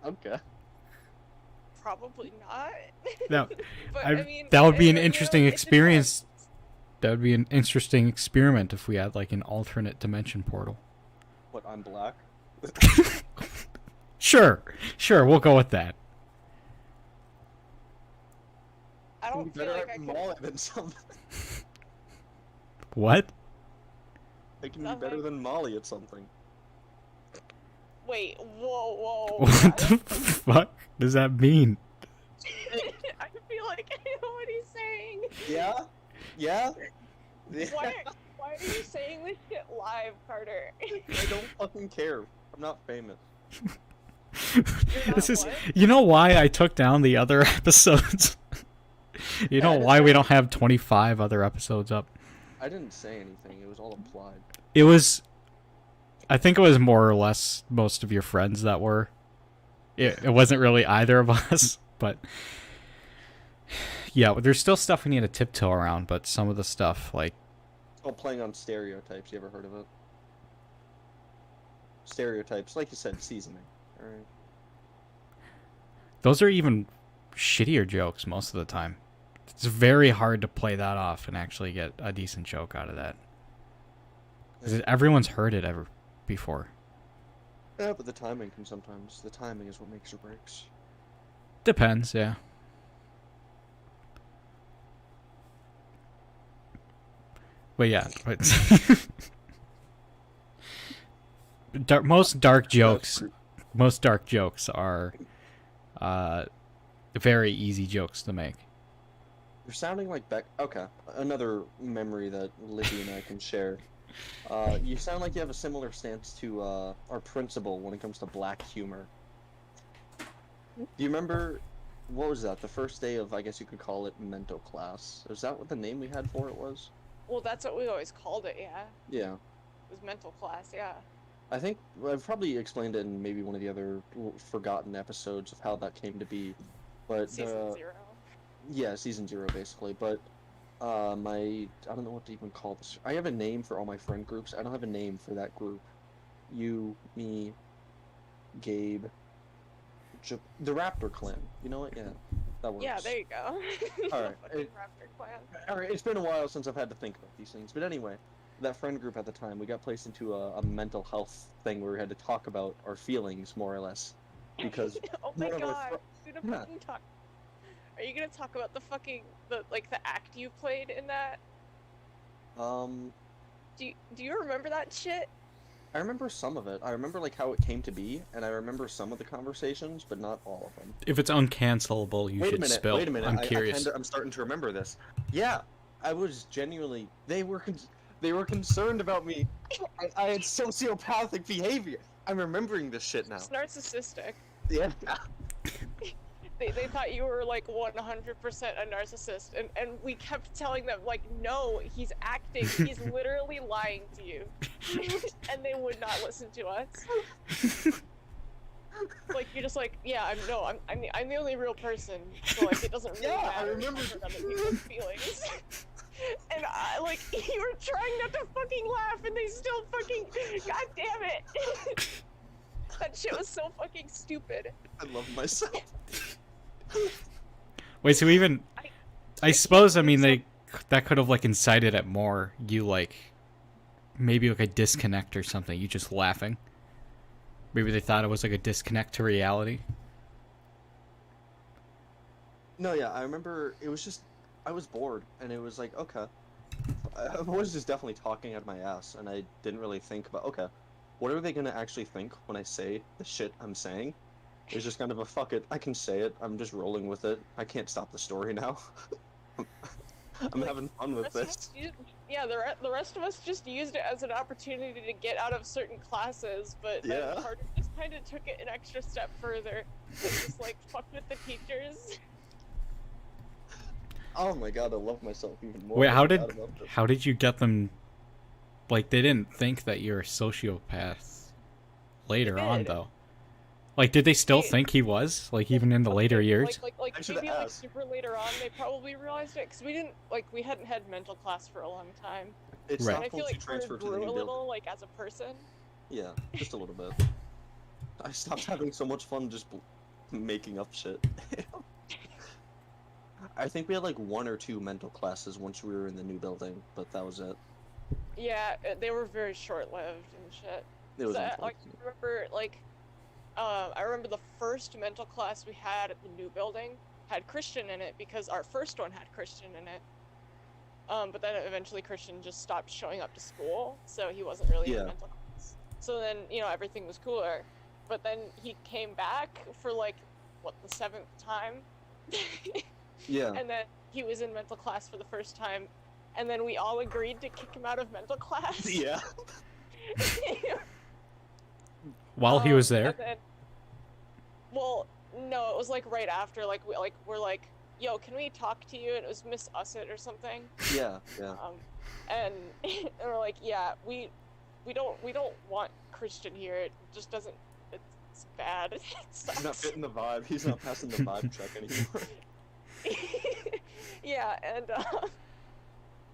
Okay. Probably not. No, But I- I mean, that would be an you know, interesting it experience. That would be an interesting experiment if we had like an alternate dimension portal. What? I'm black. Sure, we'll go with that. I Can be don't feel better like I at could. Molly than something. What? I can be better Nothing. than Molly at something. Wait, whoa. What the fuck does that mean? I feel like I know what he's saying. Yeah. Yeah. Why are you saying this shit live, Carter? I don't fucking care. I'm not famous. This is, what? you know why I took down the other episodes? You know why we don't have 25 other episodes up? I didn't say anything. It was all implied. It was, I think it was more or less most of your friends that were. It wasn't really either of us, but yeah, there's still stuff we need to tiptoe around, but some of the stuff, like, It's called playing on stereotypes. You ever heard of it? Stereotypes, like you said, seasoning. All right. those are even shittier jokes most of the time. It's very hard to play that off and actually get a decent joke out of that. 'Cause everyone's heard it ever before. Yeah, but the timing can sometimes. The timing is what makes or breaks. Depends, yeah. But yeah, but most dark jokes are very easy jokes to make. You're sounding like Beck. Okay, another memory that Libby and I can share. You sound like you have a similar stance to our principal when it comes to black humor. Do you remember, what was that? The first day of, I guess you could call it, mental class. Is that what the name we had for it was? Well, that's what we always called it, yeah. Yeah. It was mental class, yeah. I think I've probably explained it in maybe one of the other forgotten episodes of how that came to be. But Season 0. yeah, season 0 basically. But I don't know what to even call this. I have a name for all my friend groups. I don't have a name for that group. You, me, Gabe, the Raptor Clan. You know what? Yeah, that works. Yeah, there you go. Alright, The fucking it- Raptor clan. Alright, it's been a while since I've had to think about these things. But anyway, that friend group at the time, we got placed into a mental health thing where we had to talk about our feelings, more or less. Because Oh my one of our god. fr- You're gonna Yeah. fucking talk. Are you gonna talk about the fucking the act you played in that? um, Do you remember that shit? I remember some of it. I remember like how it came to be, and I remember some of the conversations, but not all of them. If it's uncancelable, you should spill. Wait a minute. I'm curious. I'm starting to remember this. Yeah, I was genuinely. They were concerned about me. I had sociopathic behavior. I'm remembering this shit now. It's narcissistic. Yeah. They thought you were like 100% a narcissist, and we kept telling them like, no, he's acting. He's literally lying to you, and they would not listen to us. Like you're just like, yeah, I'm the only real person, so like it doesn't really matter. I remember other people's feelings. And like you were trying not to fucking laugh, and they still fucking, god damn it. That shit was so fucking stupid. I love myself. Wait, so even I suppose I mean that could have like incited at more you like maybe like a disconnect or something. You just laughing. Maybe they thought it was like a disconnect to reality. No, yeah, I remember it was just I was bored, and it was like, okay. I was just definitely talking out of my ass, and I didn't really think about, okay, what are they gonna actually think when I say the shit I'm saying? It's just kind of a fuck it, I can say it, I'm just rolling with it. I can't stop the story now. I'm Like, having fun with this. The rest of us just used it as an opportunity to get out of certain classes, but Yeah. Carter just kind of took it an extra step further. And just like fucked with the teachers. Oh my god, I love myself even more. Wait, I forgot about this. how did you get them? Like they didn't think that you're a sociopath later They on did. though. Like, did they still They- think he was? Like even in the later years? Like I should've maybe like asked. super later on, they probably realized it because we hadn't had mental class for a long time. It's Right. not And I feel full to like Carter transfer to the grew new a building. little like as a person. Yeah, just a little bit. I stopped having so much fun just making up shit. I think we had like 1 or 2 mental classes once we were in the new building, but that was it. Yeah, they were very short-lived and shit. It was So, unfortunate. I remember the first mental class we had at the new building had Christian in it because our first one had Christian in it. But then eventually Christian just stopped showing up to school, so he wasn't really in Yeah. the mental class. So then, everything was cooler. But then he came back for like, the 7th time? Yeah. And then he was in mental class for the first time, and then we all agreed to kick him out of mental class. Yeah. While he was there? and then- well, no, it was like right after. Like we're like, yo, can we talk to you? And it was Miss Usset or something. Yeah. Yeah. And we're like, yeah, we don't want Christian here. It just doesn't. It's bad. It sucks. He's not fitting the vibe. He's not passing the vibe check anymore. Yeah, and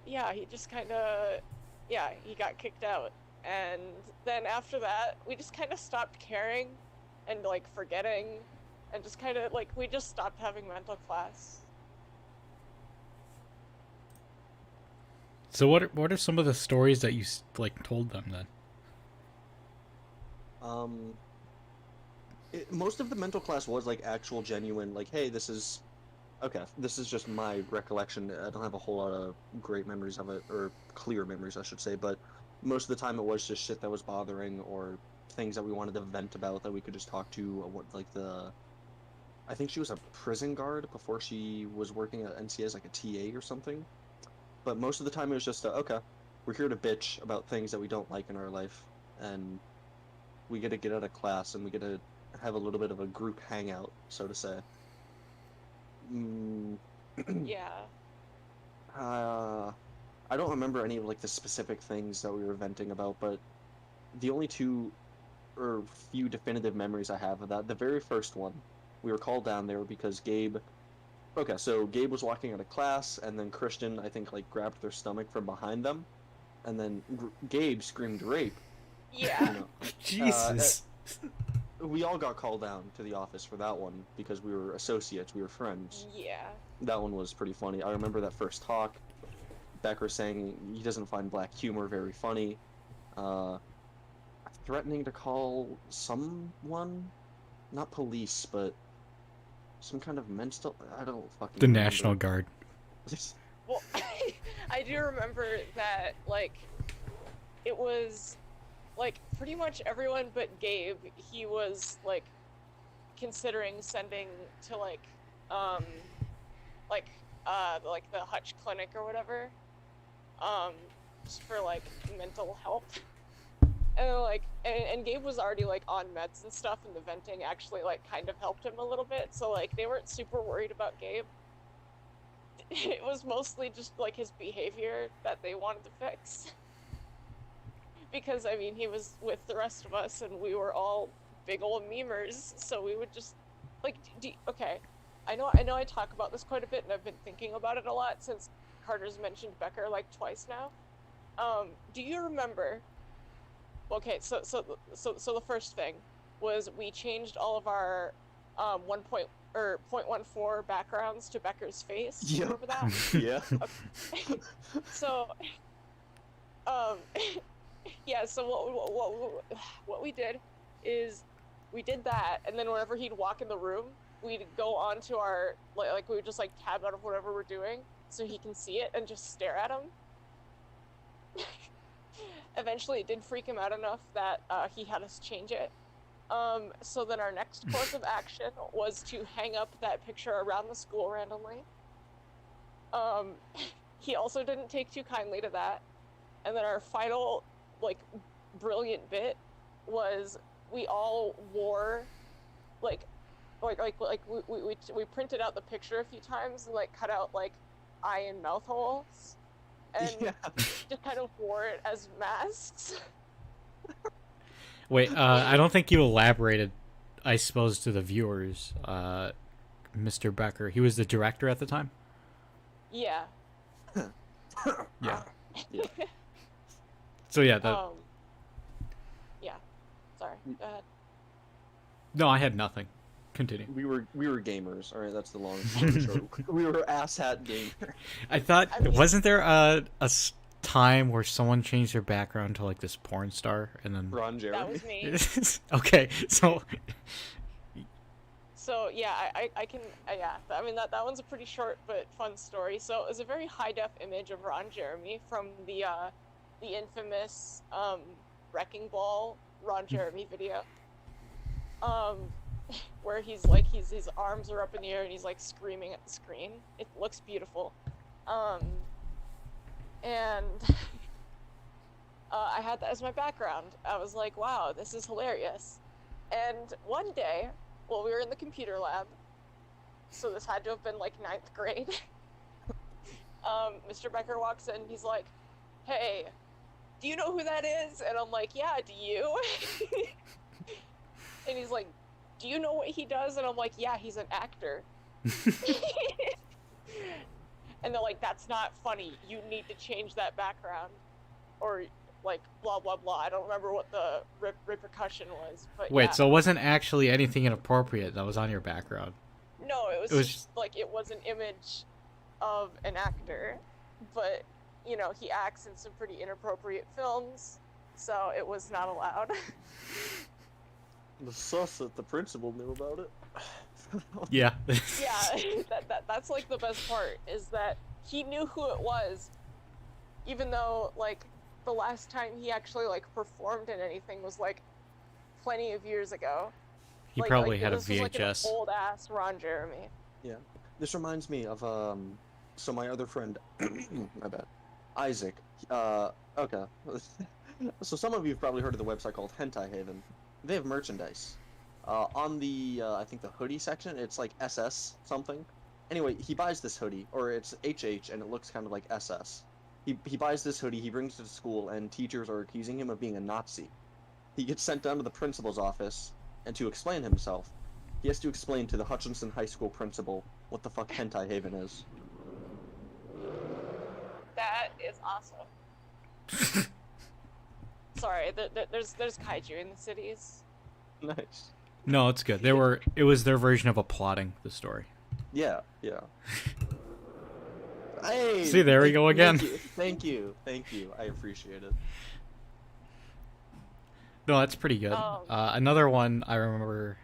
yeah, he just kind of, he got kicked out, and then after that, we just kind of stopped caring, and like forgetting, and just kind of like we just stopped having mental class. So what are some of the stories that you like told them then? Most of the mental class was like actual genuine, like, hey, this is just my recollection. I don't have a whole lot of great memories of it, or clear memories, I should say, but most of the time it was just shit that was bothering, or things that we wanted to vent about that we could just talk to, I think she was a prison guard before she was working at NCA as like a TA or something. But most of the time it was just, okay, we're here to bitch about things that we don't like in our life, and we get to get out of class, and we get to have a little bit of a group hangout, so to say. Yeah. I don't remember any of like the specific things that we were venting about, but the only 2 or few definitive memories I have of that, the very first one, we were called down there because Gabe was walking out of class, and then Christian, I think, like grabbed their stomach from behind them, and then Gabe screamed rape. Yeah. You know. Jesus. We all got called down to the office for that one because we were associates, we were friends. Yeah. That one was pretty funny. I remember that first talk. Becker saying he doesn't find black humor very funny. Threatening to call someone, not police, but some kind of mental. I don't fucking. The remember. National Guard. Well, I do remember that, like, it was, like, pretty much everyone but Gabe, he was like considering sending to like the Hutch clinic or whatever, just for like mental health. And like and Gabe was already like on meds and stuff, and the venting actually like kind of helped him a little bit, so like they weren't super worried about Gabe. It was mostly just like his behavior that they wanted to fix. Because I mean, he was with the rest of us and we were all big old memers, so we would just like okay, I know I talk about this quite a bit, and I've been thinking about it a lot since Carter's mentioned Becker like twice now. Do you remember? Okay, so the first thing was we changed all of our 0.14 backgrounds to Becker's face. Yep. Remember that? Yeah. Okay. So yeah, so what we did is we did that, and then whenever he'd walk in the room, we'd go on to our like we would just like tab out of whatever we're doing so he can see it and just stare at him. Eventually it did freak him out enough that he had us change it. So then our next course of action was to hang up that picture around the school randomly. He also didn't take too kindly to that. And then our final like brilliant bit was we all wore like we printed out the picture a few times and like cut out like eye and mouth holes and just kind of wore it as masks. Wait, I don't think you elaborated, I suppose, to the viewers. Mr. Becker, he was the director at the time? Yeah. Yeah. Yeah. So yeah, that... yeah. Sorry. Go ahead. No, I had nothing. Continue. We were gamers. All right, that's the long story short. We were asshat gamers. I thought, I mean- wasn't there a time where someone changed their background to like this porn star and then... Ron Jeremy. That was me. Okay, so... So yeah, I can yeah. I mean that one's a pretty short but fun story. So it was a very high def image of Ron Jeremy from the infamous Wrecking Ball Ron Jeremy video. Where he's like his arms are up in the air and he's like screaming at the screen. It looks beautiful. And I had that as my background. I was like, wow, this is hilarious. And one day, while we were in the computer lab, so this had to have been like 9th grade, Mr. Becker walks in, he's like, hey, do you know who that is? And I'm like, yeah, do you? And he's like, do you know what he does? And I'm like, yeah, he's an actor. And they're like, that's not funny. You need to change that background. Or like, blah, blah, blah. I don't remember what the repercussion was. But Wait, yeah. so it wasn't actually anything inappropriate that was on your background? No, it was just like, it was an image of an actor. But, you know, he acts in some pretty inappropriate films. So it was not allowed. The sus that the principal knew about it. Yeah. Yeah, that's like the best part, is that he knew who it was, even though like the last time he actually like performed in anything was like plenty of years ago. He probably like, had a this was, like, an VHS. old ass Ron Jeremy. Yeah. This reminds me of so my other friend my bad. Isaac. Okay. So some of you have probably heard of the website called Hentai Haven. They have merchandise. On the, I think the hoodie section, it's like SS something. Anyway, he buys this hoodie, or it's HH, and it looks kind of like SS. He buys this hoodie, he brings it to school, and teachers are accusing him of being a Nazi. He gets sent down to the principal's office, and to explain himself, he has to explain to the Hutchinson High School principal what the fuck Hentai Haven is. That is awesome. Sorry, there's kaiju in the cities. Nice. No, it's good. It was their version of applauding the story. Yeah, yeah. Hey! See, there we go again. Thank you. I appreciate it. No, that's pretty good. Another one I remember,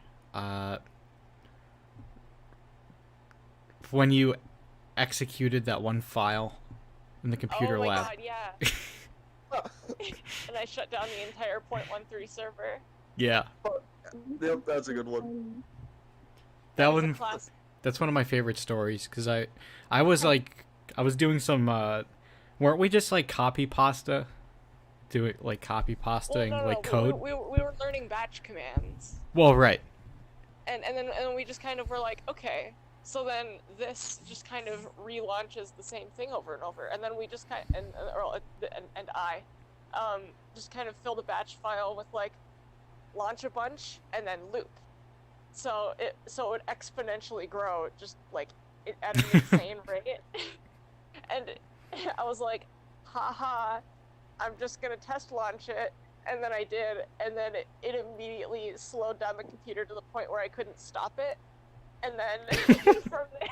when you executed that one file in the computer oh my lab. god, yeah. and I shut down the entire .13 server. Yeah, Yep, that's a good one. that was a one. classic. That's one of my favorite stories because I was like, I was doing some. Weren't we just like copy pasta? Doing like copy pasta and like code. We were learning batch commands. Well, right. And then we just kind of were like, okay, so then this just kind of relaunches the same thing over and over, and then we just kind and I just kind of filled a batch file with like launch a bunch and then loop, so it would exponentially grow, just like at an insane rate, and I was like, haha, I'm just gonna test launch it. And then I did, and then it immediately slowed down the computer to the point where I couldn't stop it. And then from there,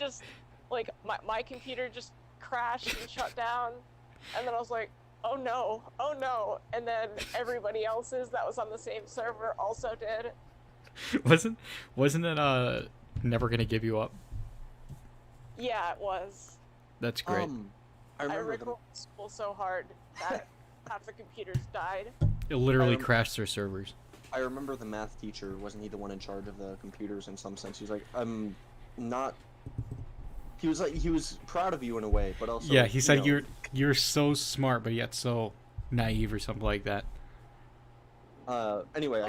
just like my computer just crashed and shut down. And then I was like, oh no. And then everybody else's that was on the same server also did. Wasn't it Never Gonna Give You Up? Yeah, it was. That's great. I remember rickrolled school so hard that half the computers died. It literally crashed their servers. I remember the math teacher, wasn't he the one in charge of the computers in some sense? He was like, I'm not... He was proud of you in a way, but also... Yeah, he said you're so smart, but yet so naive or something like that. Anyway,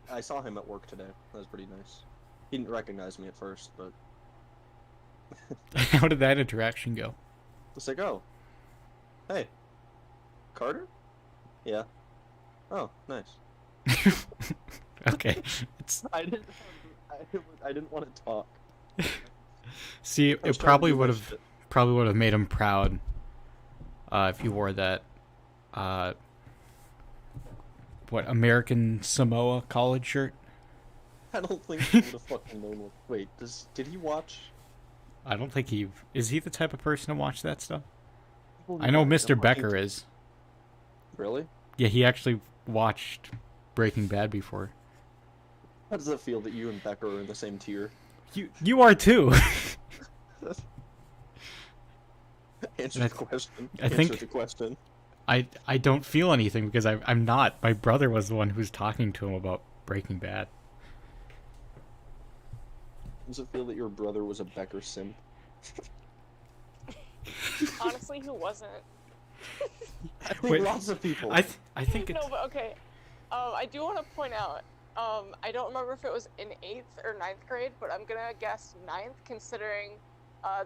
I saw him at work today. That was pretty nice. He didn't recognize me at first, but... How did that interaction go? It's like, oh, hey, Carter? Yeah. Oh, nice. Okay. I didn't want to talk. See, it probably would have made him proud if you wore that American Samoa college shirt. I don't think he would have fucking known what... Wait, did he watch? I don't think is he the type of person to watch that stuff? Well, I know no, Mr. Becker is. Really? Yeah, he actually watched Breaking Bad before. How does it feel that you and Becker are in the same tier? You are too. Answer the question. I think Answer the question. I don't feel anything because I'm not. My brother was the one who was talking to him about Breaking Bad. Does it feel that your brother was a Becker simp? Honestly, who wasn't? I think lots of people. I think it's... No, but okay. I do want to point out, I don't remember if it was in 8th or 9th grade, but I'm gonna guess 9th, considering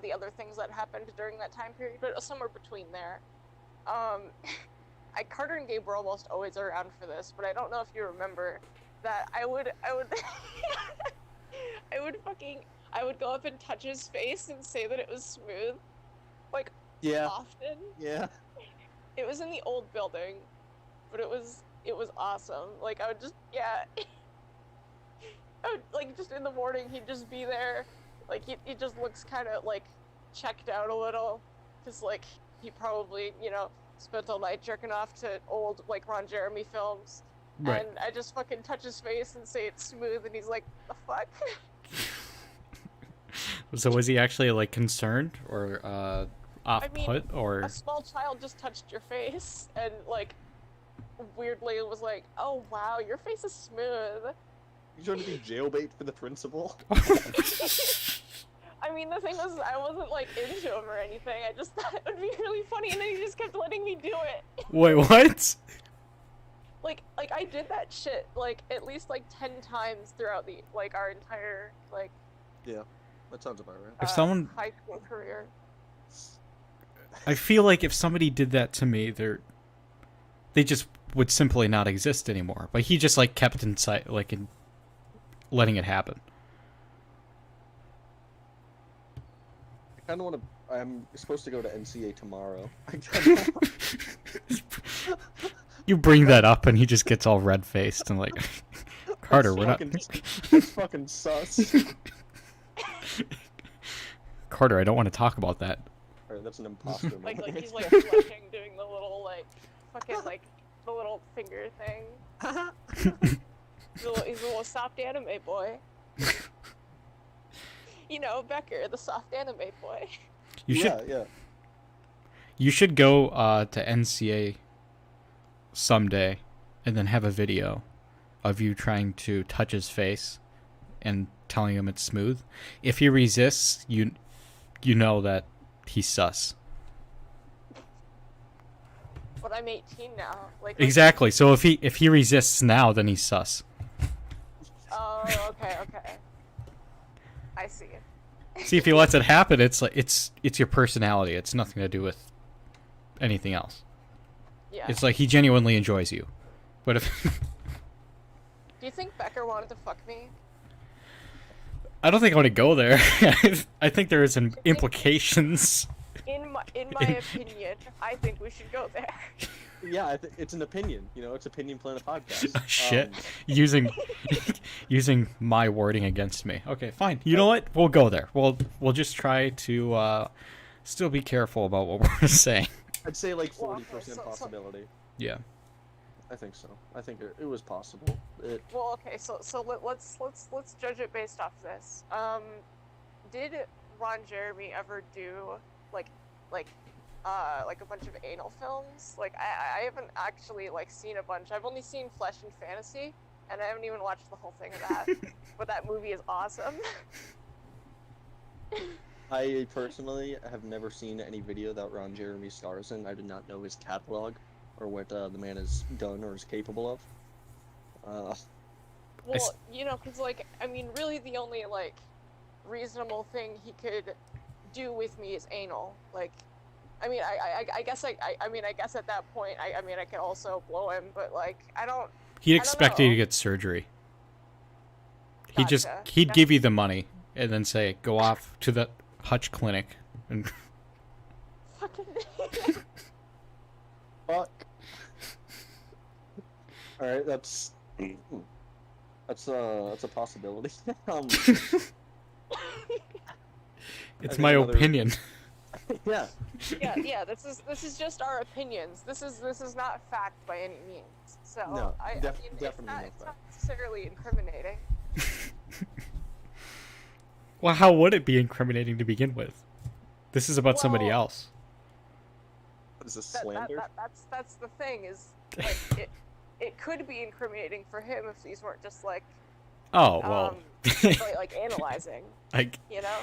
the other things that happened during that time period, but somewhere between there. Carter and Gabe were almost always around for this, but I don't know if you remember that I would I would go up and touch his face and say that it was smooth, like, often. Yeah. It was in the old building, but it was awesome. Like, I would just, I would, like, just in the morning, he'd just be there. Like, he just looks kind of, like, checked out a little, because, like, he probably, spent all night jerking off to old, like, Ron Jeremy films. Right. And I just fucking touch his face and say it's smooth, and he's like, the fuck? So was he actually, like, concerned or off-put, or... A small child just touched your face, and, like, weirdly was like, oh, wow, your face is smooth. You trying to be jailbait for the principal? I mean, the thing was, I wasn't, like, into him or anything. I just thought it would be really funny, and then he just kept letting me do it. Wait, what? Like, I did that shit, like, at least, like, 10 times throughout the, like, our entire, like... Yeah, that sounds about right. If someone... high school career. I feel like if somebody did that to me, they just would simply not exist anymore. But he just, like, kept inside, like, in letting it happen. I kind of want to... I'm supposed to go to NCA tomorrow. You bring that up and he just gets all red-faced and like, Carter, we're not... That's fucking sus. Carter, I don't want to talk about that. Alright, that's an imposter moment. Like he's, like, blushing, doing the little, like, fucking, like, the little finger thing. He's a little soft anime boy. You know, Becker, the soft anime boy. You You should go to NCA someday and then have a video of you trying to touch his face and telling him it's smooth. If he resists, you know that he's sus. But I'm 18 now. Like Exactly. So if he resists now, then he's sus. Oh, okay. I see. See, if he lets it happen, it's like it's your personality. It's nothing to do with anything else. Yeah. It's like he genuinely enjoys you. But if Do you think Becker wanted to fuck me? I don't think I want to go there. I think there is some implications. In my opinion, I think we should go there. Yeah, it's an opinion. You know, it's Opinion Planet Podcast. Shit. Using my wording against me. Okay, fine. You know what? We'll go there. We'll just try to still be careful about what we're saying. I'd say like 40% Well, okay, so- possibility. Yeah. I think so. I think it was possible. Well, okay, so let's judge it based off this. Did Ron Jeremy ever do like a bunch of anal films? Like I haven't actually like seen a bunch. I've only seen Flesh and Fantasy, and I haven't even watched the whole thing of that. But that movie is awesome. I personally have never seen any video that Ron Jeremy stars in. I did not know his catalog or what the man has done or is capable of. Well, you know, because like I mean, really, the only like reasonable thing he could do with me is anal. Like, I mean, I guess I guess at that point, I mean, I could also blow him, but like, I don't. He'd I expect don't you know. to get surgery. Gotcha. He'd give you the money and then say, go off to the Hutch clinic and Fucking. Fuck. All right, that's a possibility. it's think my another- opinion. Yeah. yeah. This is just our opinions. This is not fact by any means. So No, I mean, definitely it's not not fact. necessarily incriminating. Well, how would it be incriminating to begin with? This is about somebody Well- else. What is this, That, slander? that's the thing is like it could be incriminating for him if these weren't just like Oh, well. like analyzing, like, you know.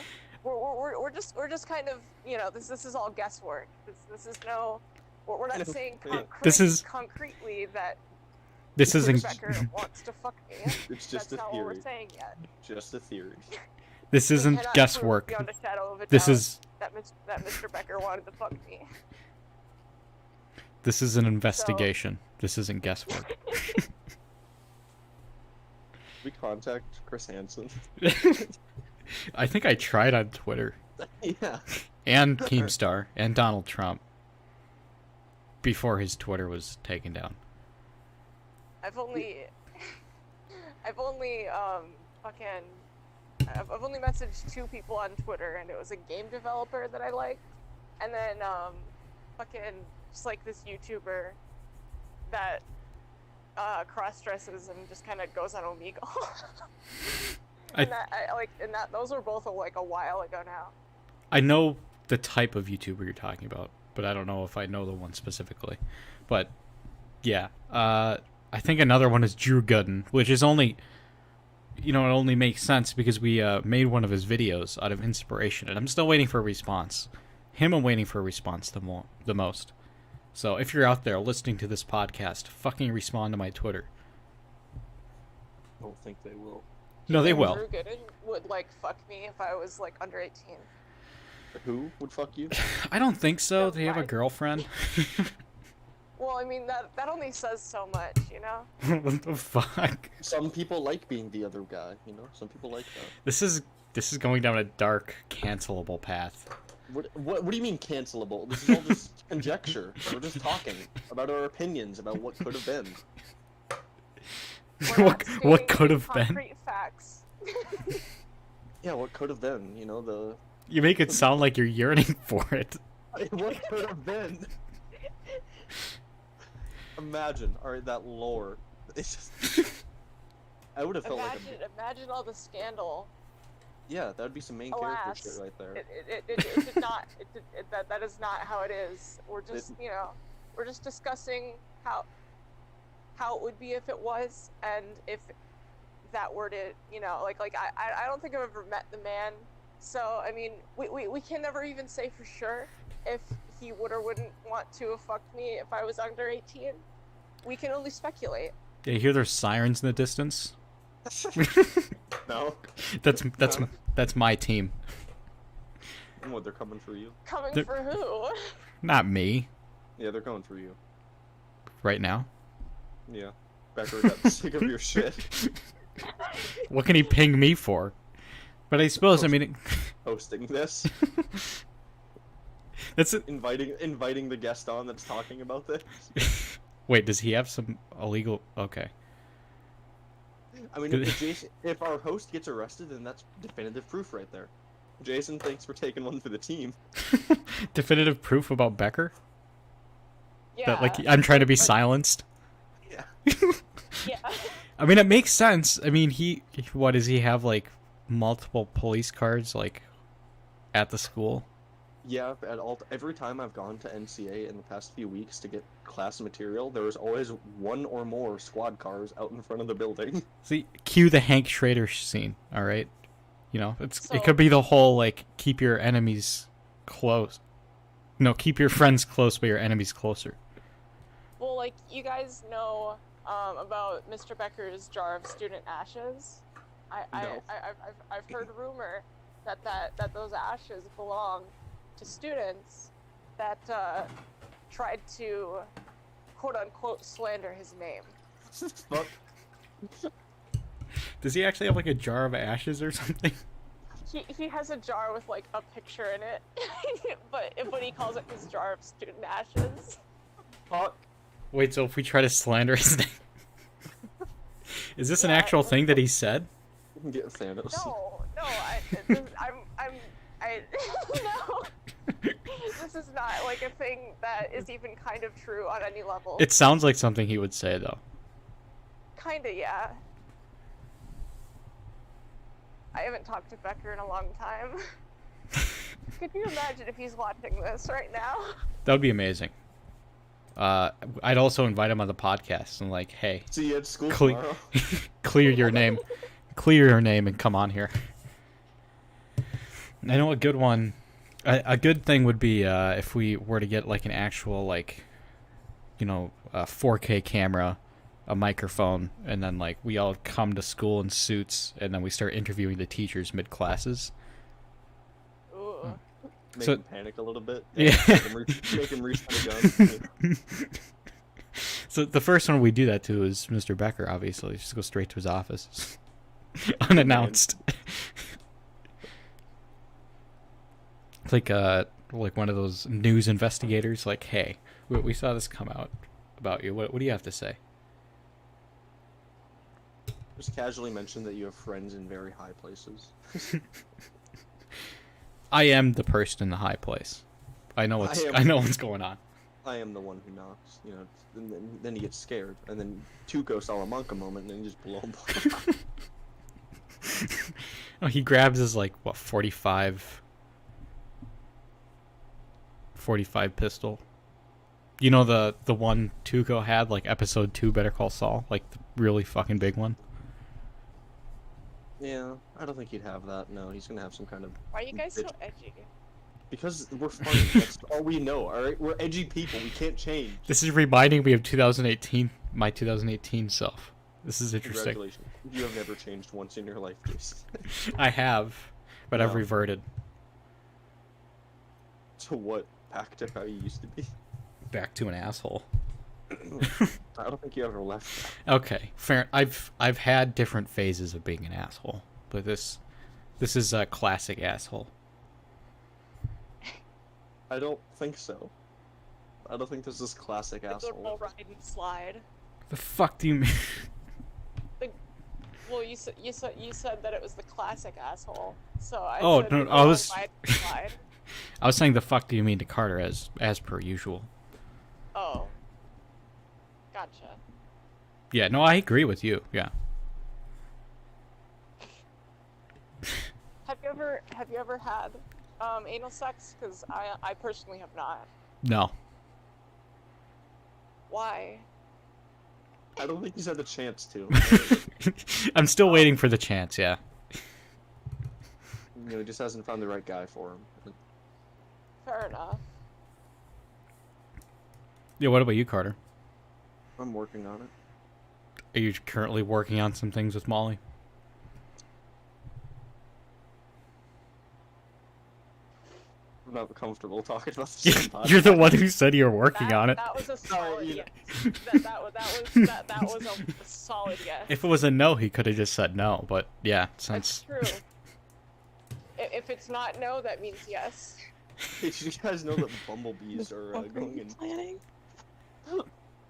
We're just kind of, you know, this is all guesswork. This is no, we're not saying This is- concretely that this isn't Becker wants to fuck me. It's just That's a not what we're theory. saying yet. Just a theory. this We isn't cannot guesswork. prove beyond a shadow of a This doubt is that Mr. Becker wanted to fuck me. this is an investigation. This isn't guesswork. We contact Chris Hansen. I think I tried on Twitter Yeah. and Keemstar and Donald Trump before his Twitter was taken down. I've only messaged 2 people on Twitter, and it was a game developer that I liked, and then just like this YouTuber that cross dresses and just kind of goes on Omegle. And those were both like a while ago now. I know the type of YouTuber you're talking about, but I don't know if I know the one specifically. But yeah, I think another one is Drew Gooden, which is only, it only makes sense because we made one of his videos out of inspiration, and I'm still waiting for a response. I'm waiting for a response the most. So if you're out there listening to this podcast, fucking respond to my Twitter. I don't think they will. No, they Think will. Drew Gooden would like fuck me if I was like under 18. Who would fuck you? I don't think so. No, They have a why? girlfriend. Well, I mean that only says so much, you know. What the fuck? Some people like being the other guy, you know? Some people like that. This is going down a dark, cancelable path. What do you mean cancelable? This is all just conjecture. We're just talking about our opinions about what could have been. We're not what stating could any have been? concrete facts. Yeah, what could have been, you know, the... You make it sound like you're yearning for it. What could have been? Imagine, alright, that lore. It's just... I would have felt like Imagine all the scandal Yeah, that'd be some main character Alas, shit right there. it did not. That is not how it is. We're just, we're just discussing how it would be if it was, and if that were to, I don't think I've ever met the man, so I mean, we can never even say for sure if he would or wouldn't want to have fucked me if I was under 18. We can only speculate. Yeah, you hear there's sirens in the distance? No. That's my team. And what, they're coming for you? Coming for who? Not me. Yeah, they're coming for you. Right now. Yeah. Becker got sick of your shit. What can he ping me for? But I suppose, I mean... Hosting this. That's inviting the guest on that's talking about this. Wait, does he have some illegal... Okay. I mean, if our host gets arrested, then that's definitive proof right there. Jason, thanks for taking one for the team. Definitive proof about Becker? Yeah. That, like, I'm trying to be silenced? Yeah. Yeah. I mean, it makes sense. I mean, what, does he have, like, multiple police cards, like, at the school? Yeah, every time I've gone to NCA in the past few weeks to get class material, there was always one or more squad cars out in front of the building. See, cue the Hank Schrader scene, alright? You know, it So- could be the whole, like, keep your enemies close. No, keep your friends close, but your enemies closer. Well, like, you guys know about Mr. Becker's jar of student ashes. No. I've heard rumor that those ashes belong to students that tried to quote unquote slander his name. Fuck. Does he actually have, like, a jar of ashes or something? He has a jar with like a picture in it, but he calls it his jar of student ashes. Fuck. Wait, so if we try to slander his name... Is this an Yeah, actual thing that he said? Get Thanos. No, no. This is not like a thing that is even kind of true on any level. It sounds like something he would say, though. Kinda, yeah. I haven't talked to Becker in a long time. Could you imagine if he's watching this right now? That would be amazing. I'd also invite him on the podcast and like, hey, See you at school Cle- tomorrow. clear your name, and come on here. I know a good one. A good thing would be if we were to get like an actual like, a 4K camera, a microphone, and then like we all come to school in suits, and then we start interviewing the teachers mid classes. Ooh. Make So- him panic a little bit. Yeah. Make him reach for the gun. So the first one we do that to is Mr. Becker. Obviously, just go straight to his office, unannounced. It's like one of those news investigators. Like, hey, we saw this come out about you. What do you have to say? Just casually mention that you have friends in very high places. I am the person in the high place. I know I know what's going on. I am the one who knocks, and then he gets scared, and then Tuco Salamanca moment, and then you just blow him up. Oh, he grabs his like 45 pistol. You know the one Tuco had, like episode 2 Better Call Saul, like the really fucking big one. Yeah, I don't think he'd have that. No, he's gonna have some kind of... Why are you guys so bitch. edgy? Because we're funny. That's all we know, alright? We're edgy people. We can't change. This is reminding me of 2018, my 2018 self. This is interesting. Congratulations. You have never changed once in your life, Jason. I have, but I've No. reverted To what? Back to how you used to be? back to an asshole. I don't think you ever left that. Okay, fair. I've had different phases of being an asshole, but this is a classic asshole. I don't think so. I don't think this is classic The good asshole. old ride and slide. The fuck do you mean? Well, you said that it was the classic asshole. So I Oh, said no, the good I old was- ride and slide. I was saying the fuck do you mean to Carter as per usual. Oh. Gotcha. Yeah, no, I agree with you. Yeah. Have ever had anal sex? Because I personally have not. No. Why? I don't think he's had the chance to. I'm still waiting for the chance, yeah. He just hasn't found the right guy for him. Fair enough. Yeah, what about you, Carter? I'm working on it. Are you currently working on some things with Molly? I'm not comfortable talking about this. You're the one who said you're working on it. That was a solid you yes. That was a solid yes. If it was a no, he could have just said no, but yeah, That's since... true. If it's not no, that means yes. Did you guys know that bumblebees The are fuck are going you in? planning?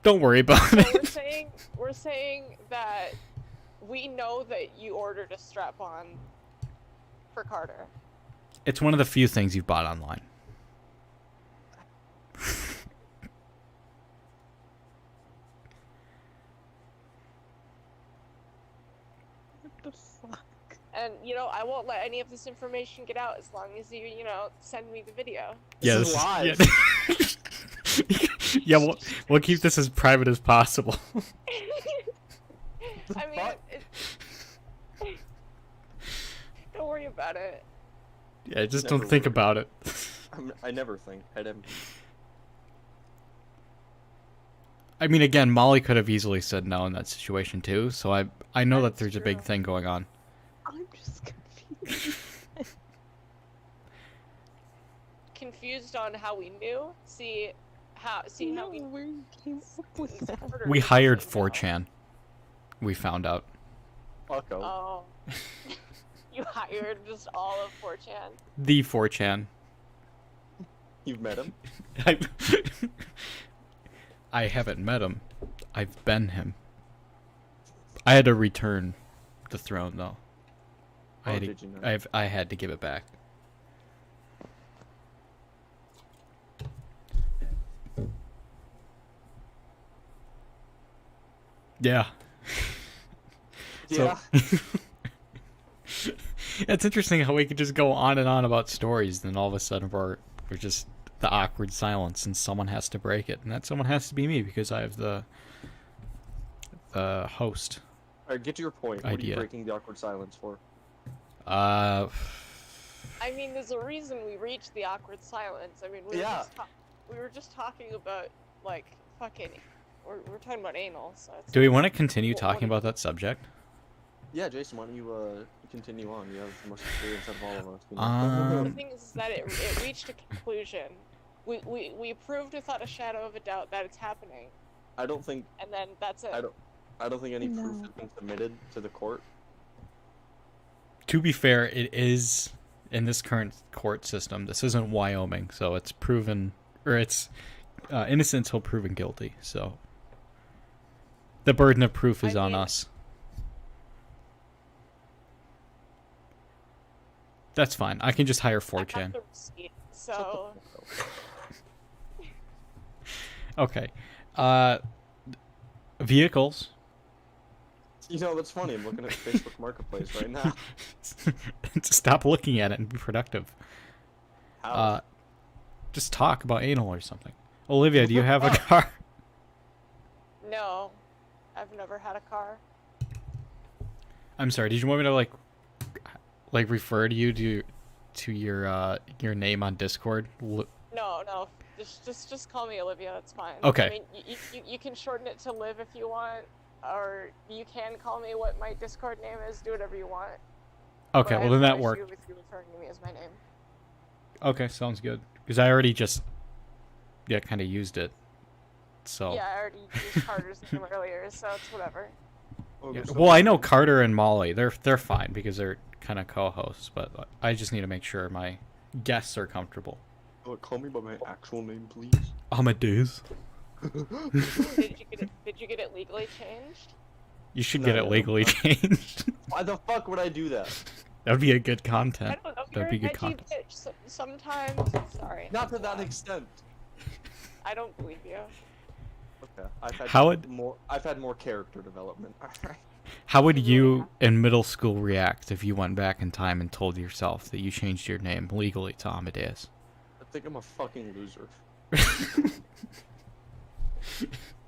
Don't worry about So it. we're saying that we know that you ordered a strap-on for Carter. It's one of the few things you've bought online. What the fuck? And, I won't let any of this information get out as long as you, send me the video. Yeah, This is live. Yeah, yeah we'll keep this as private as possible. I mean, don't worry about it. Yeah, just Never don't think worry. about it. I never think. I mean, again, Molly could have easily said no in that situation too, so I know that That's there's a big true. thing going on. I'm just confused. Confused on how we knew. See how we Where you came up with that? Carter We didn't hired say no. 4chan. We found out. Fucko. Oh. You hired just all of 4chan. The 4chan. You've met him? I haven't met him. I've been him. I had to return the throne, though. Oh, did you know? I had to give it back. Yeah. Yeah. It's interesting how we could just go on and on about stories, then all of a sudden we're just the awkward silence, and someone has to break it, and that someone has to be me because I have the host. Alright, get to your point. What are Idea. you breaking the awkward silence for? I mean, there's a reason we reached the awkward silence. I mean, we were just talking about fucking. We're talking about anal, so. It's do we like, want to continue what talking do you- about that subject? Yeah, Jason, why don't you continue on? You have the most experience out of all of us. The thing is that it reached a conclusion. We proved without a shadow of a doubt that it's happening, I don't think and then that's it. I don't think any proof No. has been submitted to the court. To be fair, it is in this current court system. This isn't Wyoming, so it's proven, or it's innocent until proven guilty. So the burden of proof is I on mean- us. That's fine. I can just hire I have 4chan. the receipt, so Okay. Vehicles. That's funny. I'm looking at Facebook Marketplace right now. Stop looking at it and be productive. How? Just talk about anal or something. Olivia, do you have a car? no, I've never had a car. I'm sorry. Did you want me to like refer to you to your name on Discord? No, just call me Olivia. That's fine. Okay. I mean, you can shorten it to Liv if you want, or you can call me what my Discord name is. Do whatever you want. Okay, But I well have then no that worked. issue with you referring to me as my name. Okay, sounds good. Because I already just kind of used it. So Yeah, I already used Carter's name earlier, so it's whatever. Oh, yeah. there's Well, I know something- Carter and Molly. They're fine because they're kind of co-hosts, but I just need to make sure my guests are comfortable. Call me by my actual name, please. Amadeus. Did you get it legally changed? You should No, get it no, legally changed. Why the fuck would I do that? That would be a good I content. don't know. That'd You're be an good edgy content. bitch. Sometimes. Sorry. Not to that's that loud. extent. I don't believe you. Okay. I've had more character development. Alright. How would you in middle school react if you went back in time and told yourself that you changed your name legally to Amadeus? I think I'm a fucking loser.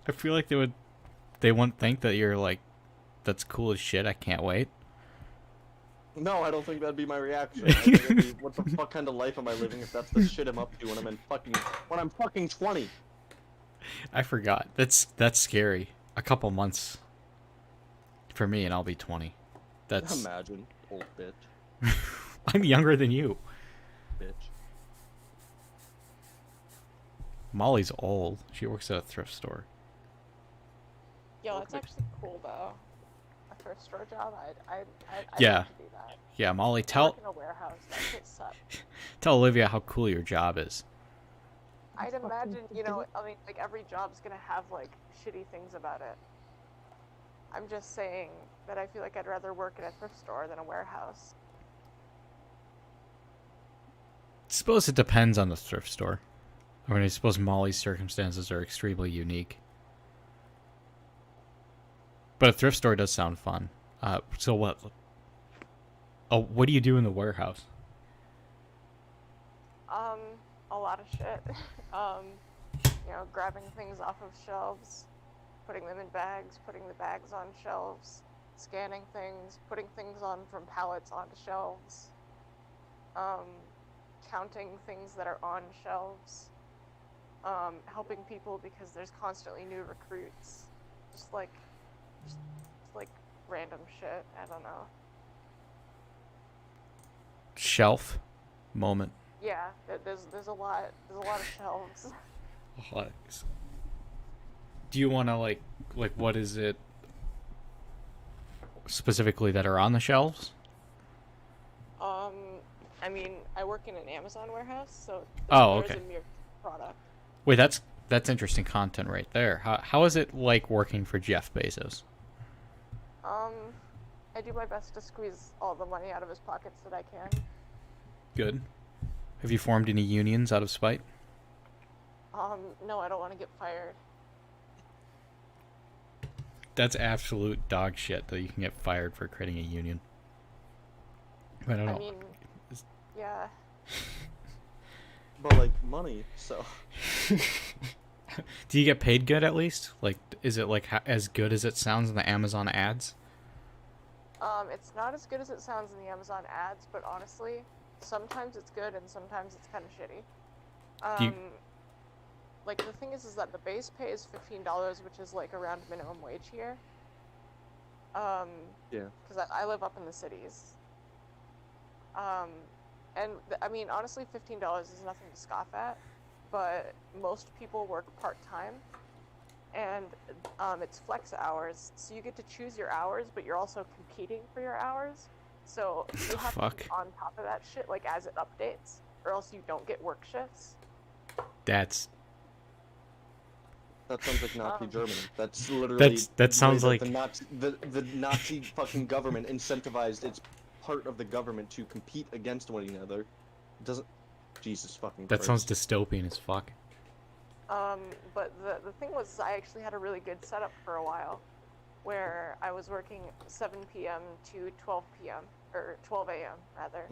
I feel like they wouldn't think that you're like, that's cool as shit, I can't wait. No, I don't think that'd be my reaction. I think it'd be, what the fuck kind of life am I living if that's the shit I'm up to when I'm fucking 20? I forgot. That's scary. A couple months for me and I'll be 20. That's Imagine, old bitch. I'm younger than you. Bitch. Molly's old. She works at a thrift store. Yo, that's actually cool though. A thrift store job, I'd Yeah. like to do that. Yeah, Molly, I tell work in a warehouse. That shit sucks. tell Olivia how cool your job is. I'd Fucking imagine, you know, ridiculous. I mean, like every job's gonna have like shitty things about it. I'm just saying that I feel like I'd rather work at a thrift store than a warehouse. Suppose it depends on the thrift store. I mean, I suppose Molly's circumstances are extremely unique. But a thrift store does sound fun. So what? Oh, what do you do in the warehouse? A lot of shit. You know, grabbing things off of shelves, putting them in bags, putting the bags on shelves, scanning things, putting things on from pallets onto shelves, counting things that are on shelves, helping people because there's constantly new recruits. Just like random shit. I don't know. Shelf moment. Yeah, there's a lot of shelves. Do you want to like what is it specifically that are on the shelves? I mean, I work in an Amazon warehouse, so Oh, there's okay. a mere product. Wait, that's interesting content right there. How is it like working for Jeff Bezos? I do my best to squeeze all the money out of his pockets that I can. Good. Have you formed any unions out of spite? No, I don't want to get fired. That's absolute dog shit that you can get fired for creating a union. I don't know. I mean, yeah. But like money, so. Do you get paid good at least? Like, is it like as good as it sounds in the Amazon ads? It's not as good as it sounds in the Amazon ads, but honestly, sometimes it's good and sometimes it's kind of shitty. Like the thing is that the base pay is $15, which is like around minimum wage here. Yeah. Because I live up in the cities. And I mean, honestly, $15 is nothing to scoff at, but most people work part-time, and it's flex hours, so you get to choose your hours, but you're also competing for your hours, so you have to be on top of that shit, like, as it updates, or else you don't get work shifts. That sounds like Nazi Germany. That's literally that sounds like the Nazi fucking government incentivized its part of the government to compete against one another. It doesn't. Jesus fucking Christ. That sounds dystopian as fuck. But the thing was, I actually had a really good setup for a while, where I was working 7 p.m. to 12 p.m. or 12 a.m. rather.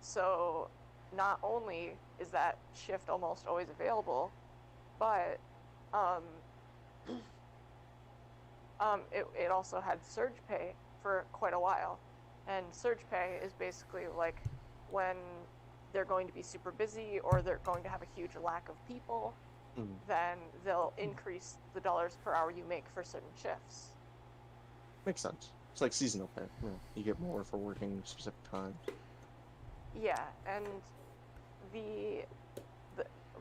So not only is that shift almost always available, but it also had surge pay for quite a while. And surge pay is basically like when they're going to be super busy or they're going to have a huge lack of people, then they'll increase the dollars per hour you make for certain shifts. Makes sense. It's like seasonal pay. Yeah, you get more for working specific times. Yeah, and the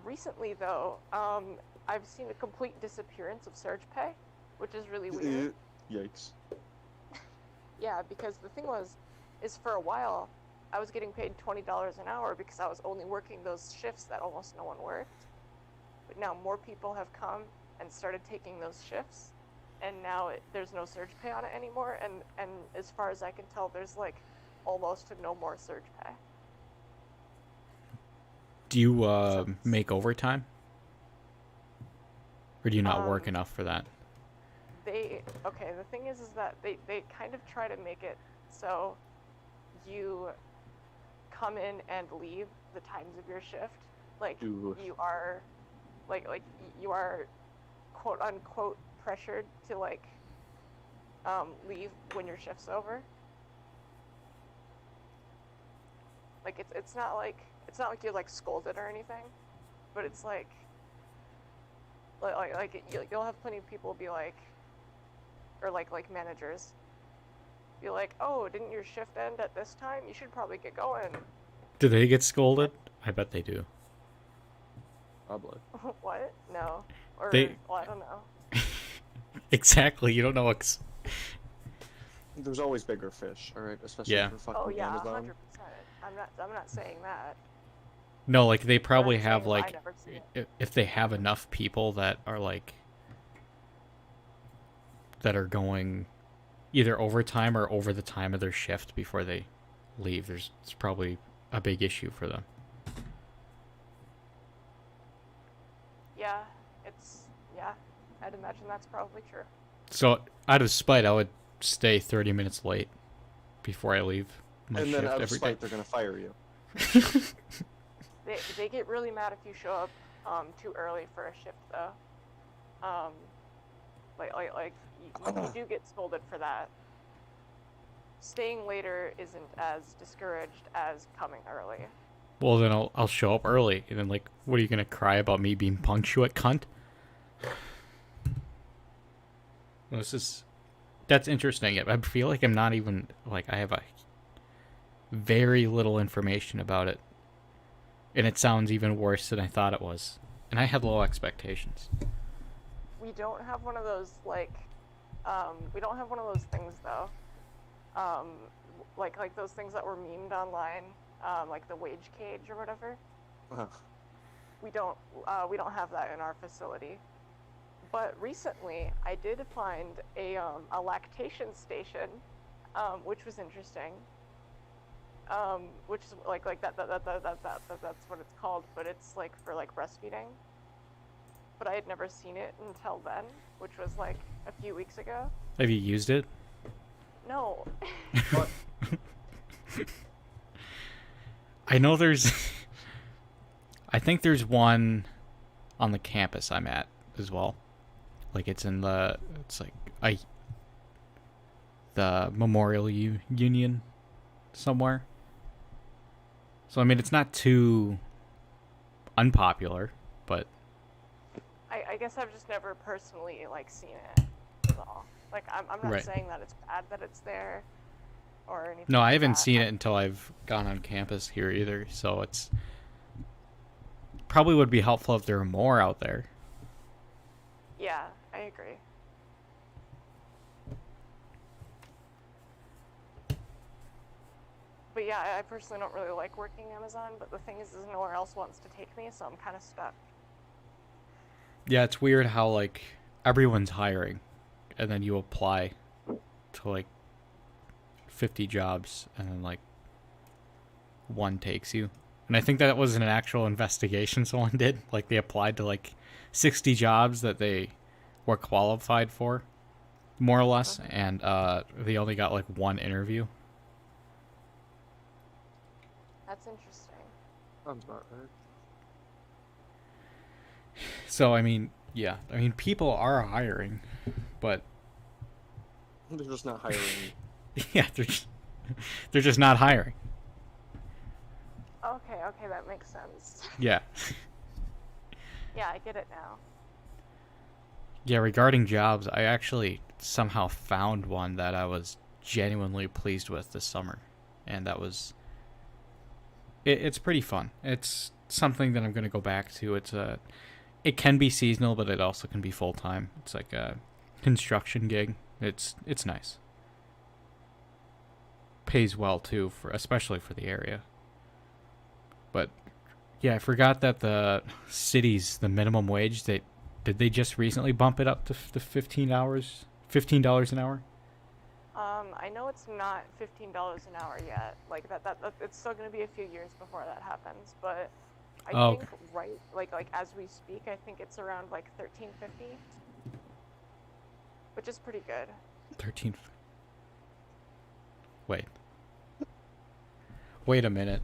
recently though, I've seen a complete disappearance of surge pay, which is really weird. Yikes. Yeah, because the thing is for a while, I was getting paid $20 an hour because I was only working those shifts that almost no one worked. But now more people have come and started taking those shifts, and now there's no surge pay on it anymore, and as far as I can tell, there's like almost no more surge pay. Do you make overtime? Or do you not work enough for that? Okay, the thing is that they kind of try to make it so you come in and leave the times of your shift. Like, Ooh. you are, like, you are, quote unquote, pressured to, like, leave when your shift's over. Like, it's not like you're, like, scolded or anything, but it's like you'll have plenty of people be like, or like managers be like, oh, didn't your shift end at this time? You should probably get going. Do they get scolded? I bet they do. Probably. What? No. Or, well, I don't know. Exactly, you don't know what's... There's always bigger fish, alright? Especially Yeah. for fucking Oh yeah, Amazon. 100%. I'm not saying that. No, like, they probably I'm have, saying I like... never see it. If they have enough people that are, like... that are going either overtime or over the time of their shift before they leave, it's probably a big issue for them. Yeah, I'd imagine that's probably true. So, out of spite, I would stay 30 minutes late before I leave my And shift then out of every spite, day. they're gonna fire you. They get really mad if you show up too early for a shift though. You do get scolded for that. Staying later isn't as discouraged as coming early. Well, then I'll show up early, and then, like, what are you gonna cry about me being punctuate, cunt? Well, that's interesting. I feel like I'm not even, like, I have a very little information about it, and it sounds even worse than I thought it was. And I had low expectations. We don't have one of those, like, we don't have one of those things though. Like those things that were memed online, like the wage cage or whatever. Uh-huh. We don't have that in our facility. But recently, I did find a lactation station, which was interesting. Which is like that's what it's called, but it's like for like breastfeeding. But I had never seen it until then, which was like a few weeks ago. Have you used it? No. What? I know there's... I think there's one on the campus I'm at as well. Like, it's in the... It's like... the Memorial Union somewhere. So, I mean, it's not too unpopular, but... I guess I've just never personally, like, seen it at all. Like, I'm not Right. saying that it's bad that it's there or anything. No, I like haven't that. seen it until I've gone on campus here either, so it's... Probably would be helpful if there were more out there. Yeah, I agree. But yeah, I personally don't really like working Amazon, but the thing is nowhere else wants to take me, so I'm kind of stuck. Yeah, it's weird how, like, everyone's hiring, and then you apply to, like, 50 jobs, and then, like, one takes you. And I think that was an actual investigation someone did. Like, they applied to, like, 60 jobs that they were qualified for, more or less, and they only got, like, one interview. That's interesting. Sounds about right. So, I mean, yeah. I mean, people are hiring, but... They're just not hiring. yeah, they're just not hiring. Okay, that makes sense. Yeah. Yeah, I get it now. Yeah, regarding jobs, I actually somehow found one that I was genuinely pleased with this summer. And that was... It's pretty fun. It's something that I'm going to go back to. It can be seasonal, but it also can be full-time. It's like a construction gig. It's nice. Pays well, too, especially for the area. But, yeah, I forgot that the city's, the minimum wage, did they just recently bump it up to $15 an hour? I know it's not $15 an hour yet. Like that it's still going to be a few years before that happens, but I Oh, think right, like as we speak, I think it's around like 1350, which is pretty good. 13. Wait. Wait a minute.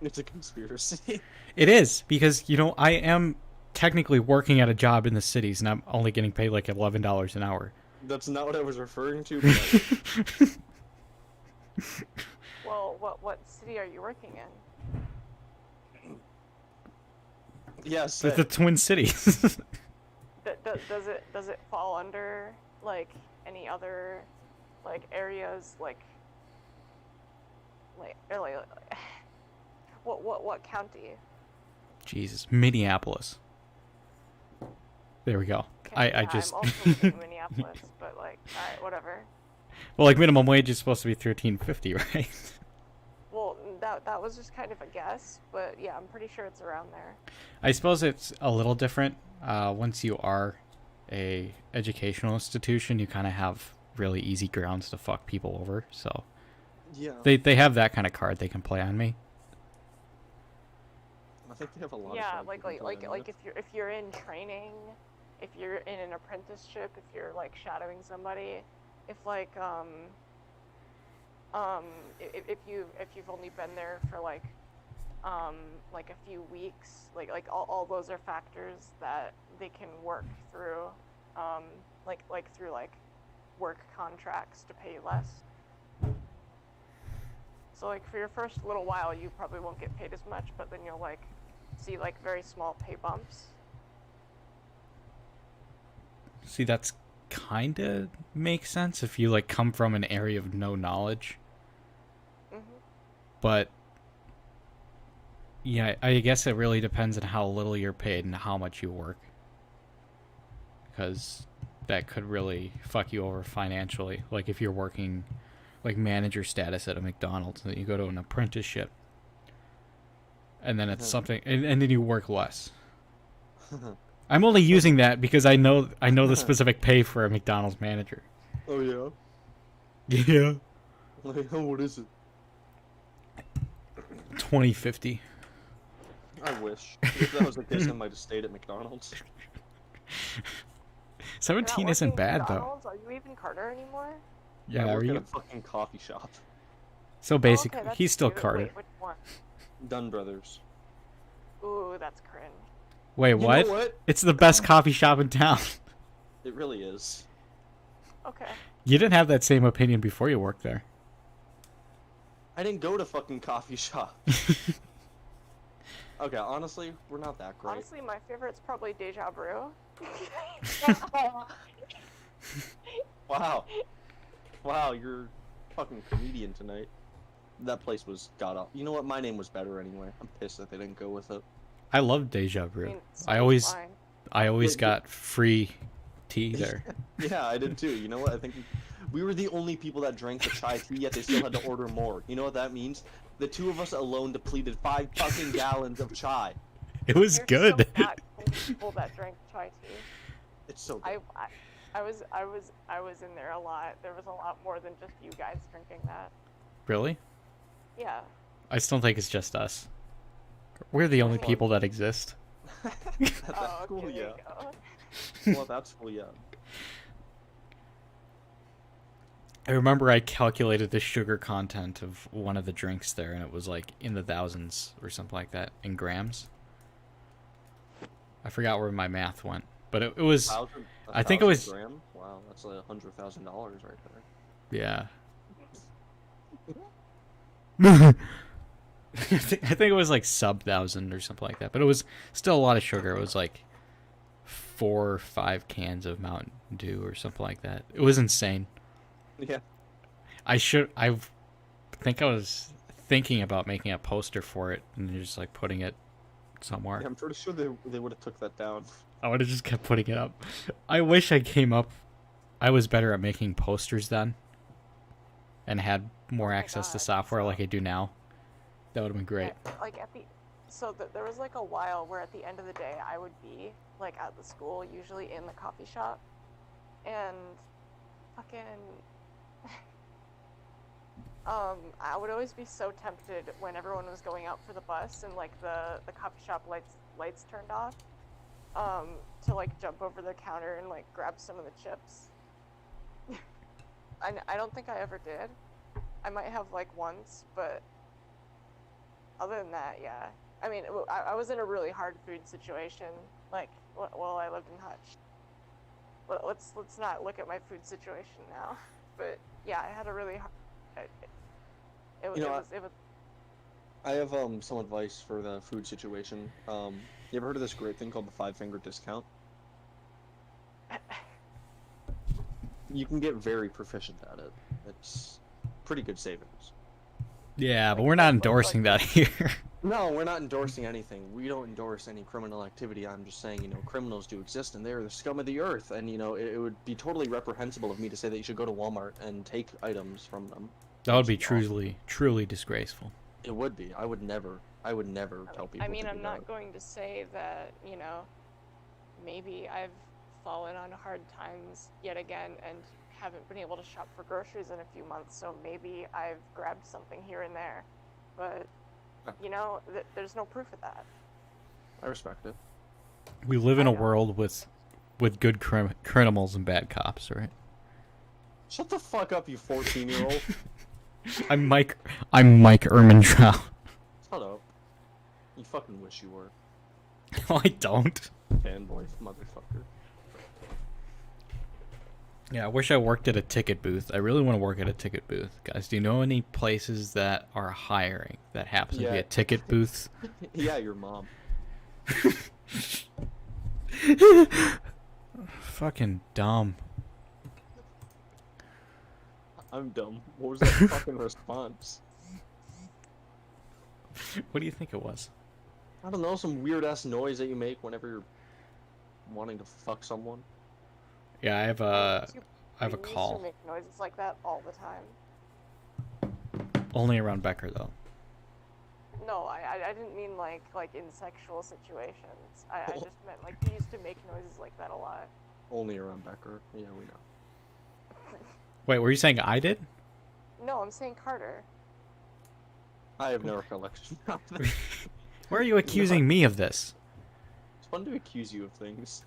It's a conspiracy. It is, because, I am technically working at a job in the cities, and I'm only getting paid like $11 an hour. That's not what I was referring to. But Well, what city are you working in? yes, The Twin Cities. Does it fall under like any other like areas or, like what county? Jesus. Minneapolis. There we go. Okay, I yeah, just... I'm also living in Minneapolis, but like, alright, whatever. Well, like, minimum wage is supposed to be $13.50, right? Well, that was just kind of a guess, but yeah, I'm pretty sure it's around there. I suppose it's a little different. Once you are a educational institution, you kind of have really easy grounds to fuck people over. So yeah. they have that kind of card they can play on me. I think they have a lot. Yeah, of like if you're in training, if you're in an apprenticeship, if you're like shadowing somebody, if you've only been there for like a few weeks, like all those are factors that they can work through, through work contracts to pay you less. So like for your first little while, you probably won't get paid as much, but then you'll like see like very small pay bumps. See, that's kind of makes sense if you like come from an area of no knowledge. Mhm. But yeah, I guess it really depends on how little you're paid and how much you work, because that could really fuck you over financially. Like if you're working like manager status at a McDonald's and then you go to an apprenticeship and then it's something and then you work less. I'm only using that because I know the specific pay for a McDonald's manager. Oh yeah. Yeah. Like, what is it? $20.50. I wish. If that was the case, I might have stayed at McDonald's. 17 You're not isn't working bad though. McDonald's? Are you even Carter anymore? Yeah, I are work at you? a fucking coffee shop. So basically, Oh, okay, that's he's still cute. Carter. Wait, which one? Dunn Brothers. Ooh, that's cringe. Wait, You what? know what? It's the best coffee shop in town. It really is. Okay. You didn't have that same opinion before you worked there. I didn't go to fucking coffee shop. Okay, honestly, we're not that great. Honestly, my favorite's probably Deja Brew. Wow. Wow, you're a fucking comedian tonight. That place was god awful. You know what? My name was better anyway. I'm pissed that they didn't go with it. I love Deja Brew. mean, I sounds fine. always Yeah, got free tea there. Yeah, I did too. You know what? I think we were the only people that drank the chai tea, yet they still had to order more. You know what that means? The two of us alone depleted 5 fucking gallons of chai. It was There's good. some not cool people that drank chai tea. It's so good. I was in there a lot. There was a lot more than just you guys drinking that. Really? Yeah. I still think it's just us. We're the only Well- people that exist. That's Oh, cool, okay, there yeah. you go. Well, that's cool, yeah. I remember I calculated the sugar content of one of the drinks there, and it was like in the thousands or something like that in grams. I forgot where my math went, but it was. I think it was- Gram? Wow, that's like $100,000 right there. Yeah. I think it was like sub 1,000 or something like that, but it was still a lot of sugar. It was like 4 or 5 cans of Mountain Dew or something like that. It was insane. Yeah. I think I was thinking about making a poster for it and just like putting it somewhere. Yeah, I'm pretty sure they would have took that down. I would have just kept putting it up. I wish I was better at making posters then and had more my access to God, software so- like I do now. That would have been great. There was like a while where at the end of the day I would be like at the school, usually in the coffee shop, and fucking I would always be so tempted when everyone was going out for the bus and like the coffee shop lights turned off, to like jump over the counter and like grab some of the chips. I don't think I ever did. I might have like once, but other than that, yeah. I mean, I was in a really hard food situation, like while I lived in Hutch. Let's not look at my food situation now. But yeah, I had a really hard. It was. I have some advice for the food situation. You ever heard of this great thing called the 5-finger discount? You can get very proficient at it. It's pretty good savings. Yeah, but we're not endorsing that here. No, we're not endorsing anything. We don't endorse any criminal activity. I'm just saying, criminals do exist, and they're the scum of the earth. And, it would be totally reprehensible of me to say that you should go to Walmart and take items from them. That would be truly disgraceful. It would be. I would never tell people. I mean, to I'm do not that. going to say that, maybe I've fallen on hard times yet again and haven't been able to shop for groceries in a few months, so maybe I've grabbed something here and there. But, there's no proof of that. I respect it. We live in a world with good criminals and bad cops, right? Shut the fuck up, you 14-year-old. I'm Mike Ehrmantraut. Shut up. You fucking wish you were. No, I don't. Fanboy motherfucker. Yeah, I wish I worked at a ticket booth. I really want to work at a ticket booth. Guys, do you know any places that are hiring that happens to be a ticket booth? Yeah, your mom. Fucking dumb. I'm dumb. What was that fucking response? What do you think it was? I don't know, some weird-ass noise that you make whenever you're wanting to fuck someone. Yeah, I have a You used call. to make noises like that all the time. Only around Becker, though. No, I didn't mean like in sexual situations. I just meant like you used to make noises like that a lot. Only around Becker. Yeah, we know. Wait, were you saying I did? No, I'm saying Carter. I have no recollection of that. Why are you accusing me of this? It's fun to accuse you of things.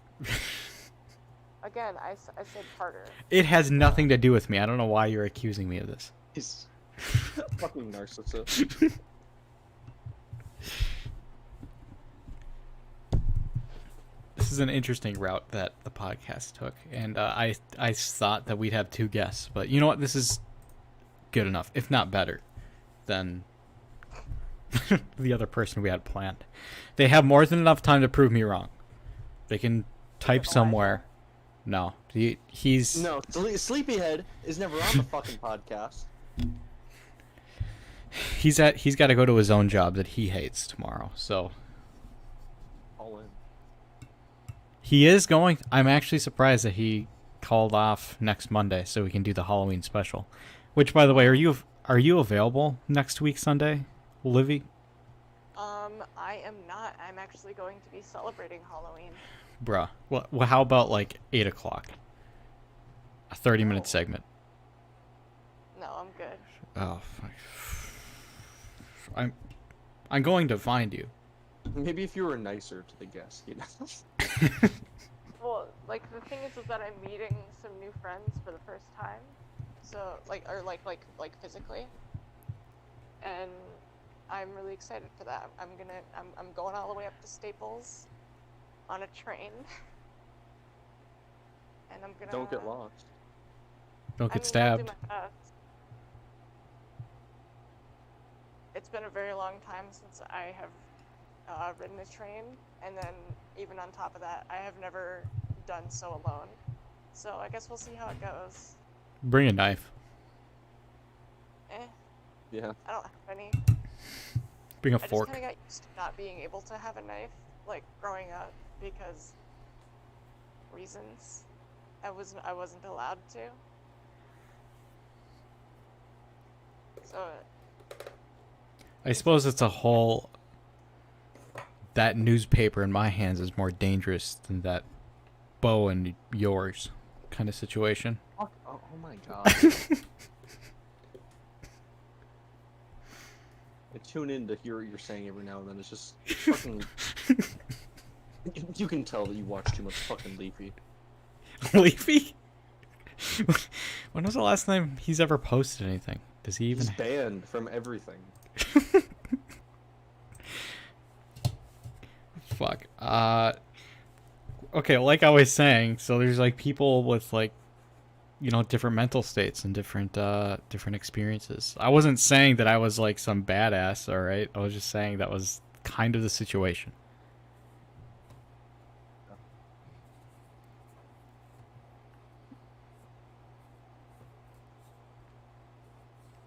Again, I said Carter. It has nothing to do with me. I don't know why you're accusing me of this. He's a fucking narcissist. This is an interesting route that the podcast took, and I thought that we'd have 2 guests, but you know what? This is good enough, if not better, than the other person we had planned. They have more than enough time to prove me wrong. They can type somewhere. No, he's No, Sleepyhead is never on the fucking podcast. he's got to go to his own job that he hates tomorrow. So All in. he is going. I'm actually surprised that he called off next Monday so we can do the Halloween special. Which, by the way, are you available next week Sunday, Livy? I am not. I'm actually going to be celebrating Halloween. Bruh. Well, how about like 8 o'clock? A 30-minute segment. No, I'm good. Oh, fuck. I'm going to find you. Maybe if you were nicer to the guest, Well, like the thing is that I'm meeting some new friends for the first time. So like physically. And I'm really excited for that. I'm going all the way up to Staples on a train. And I'm gonna Don't get lost. Don't get I'll stabbed. do my best. It's been a very long time since I have ridden a train, and then even on top of that, I have never done so alone. So I guess we'll see how it goes. Bring a knife. Yeah. I don't have any. Bring a I just fork. kind of got used to not being able to have a knife, like growing up, because reasons. I wasn't allowed to. So I suppose it's a whole... That newspaper in my hands is more dangerous than that bow in yours kind of situation. Oh my god. tune in to hear what you're saying every now and then. It's just fucking. You can tell that you watch too much fucking Leafy. Leafy? When was the last time he's ever posted anything? Does he even? He's banned from everything. Fuck. Okay, like I was saying, so there's like people with like, you know, different mental states and different experiences. I wasn't saying that I was like some badass, all right? I was just saying that was kind of the situation.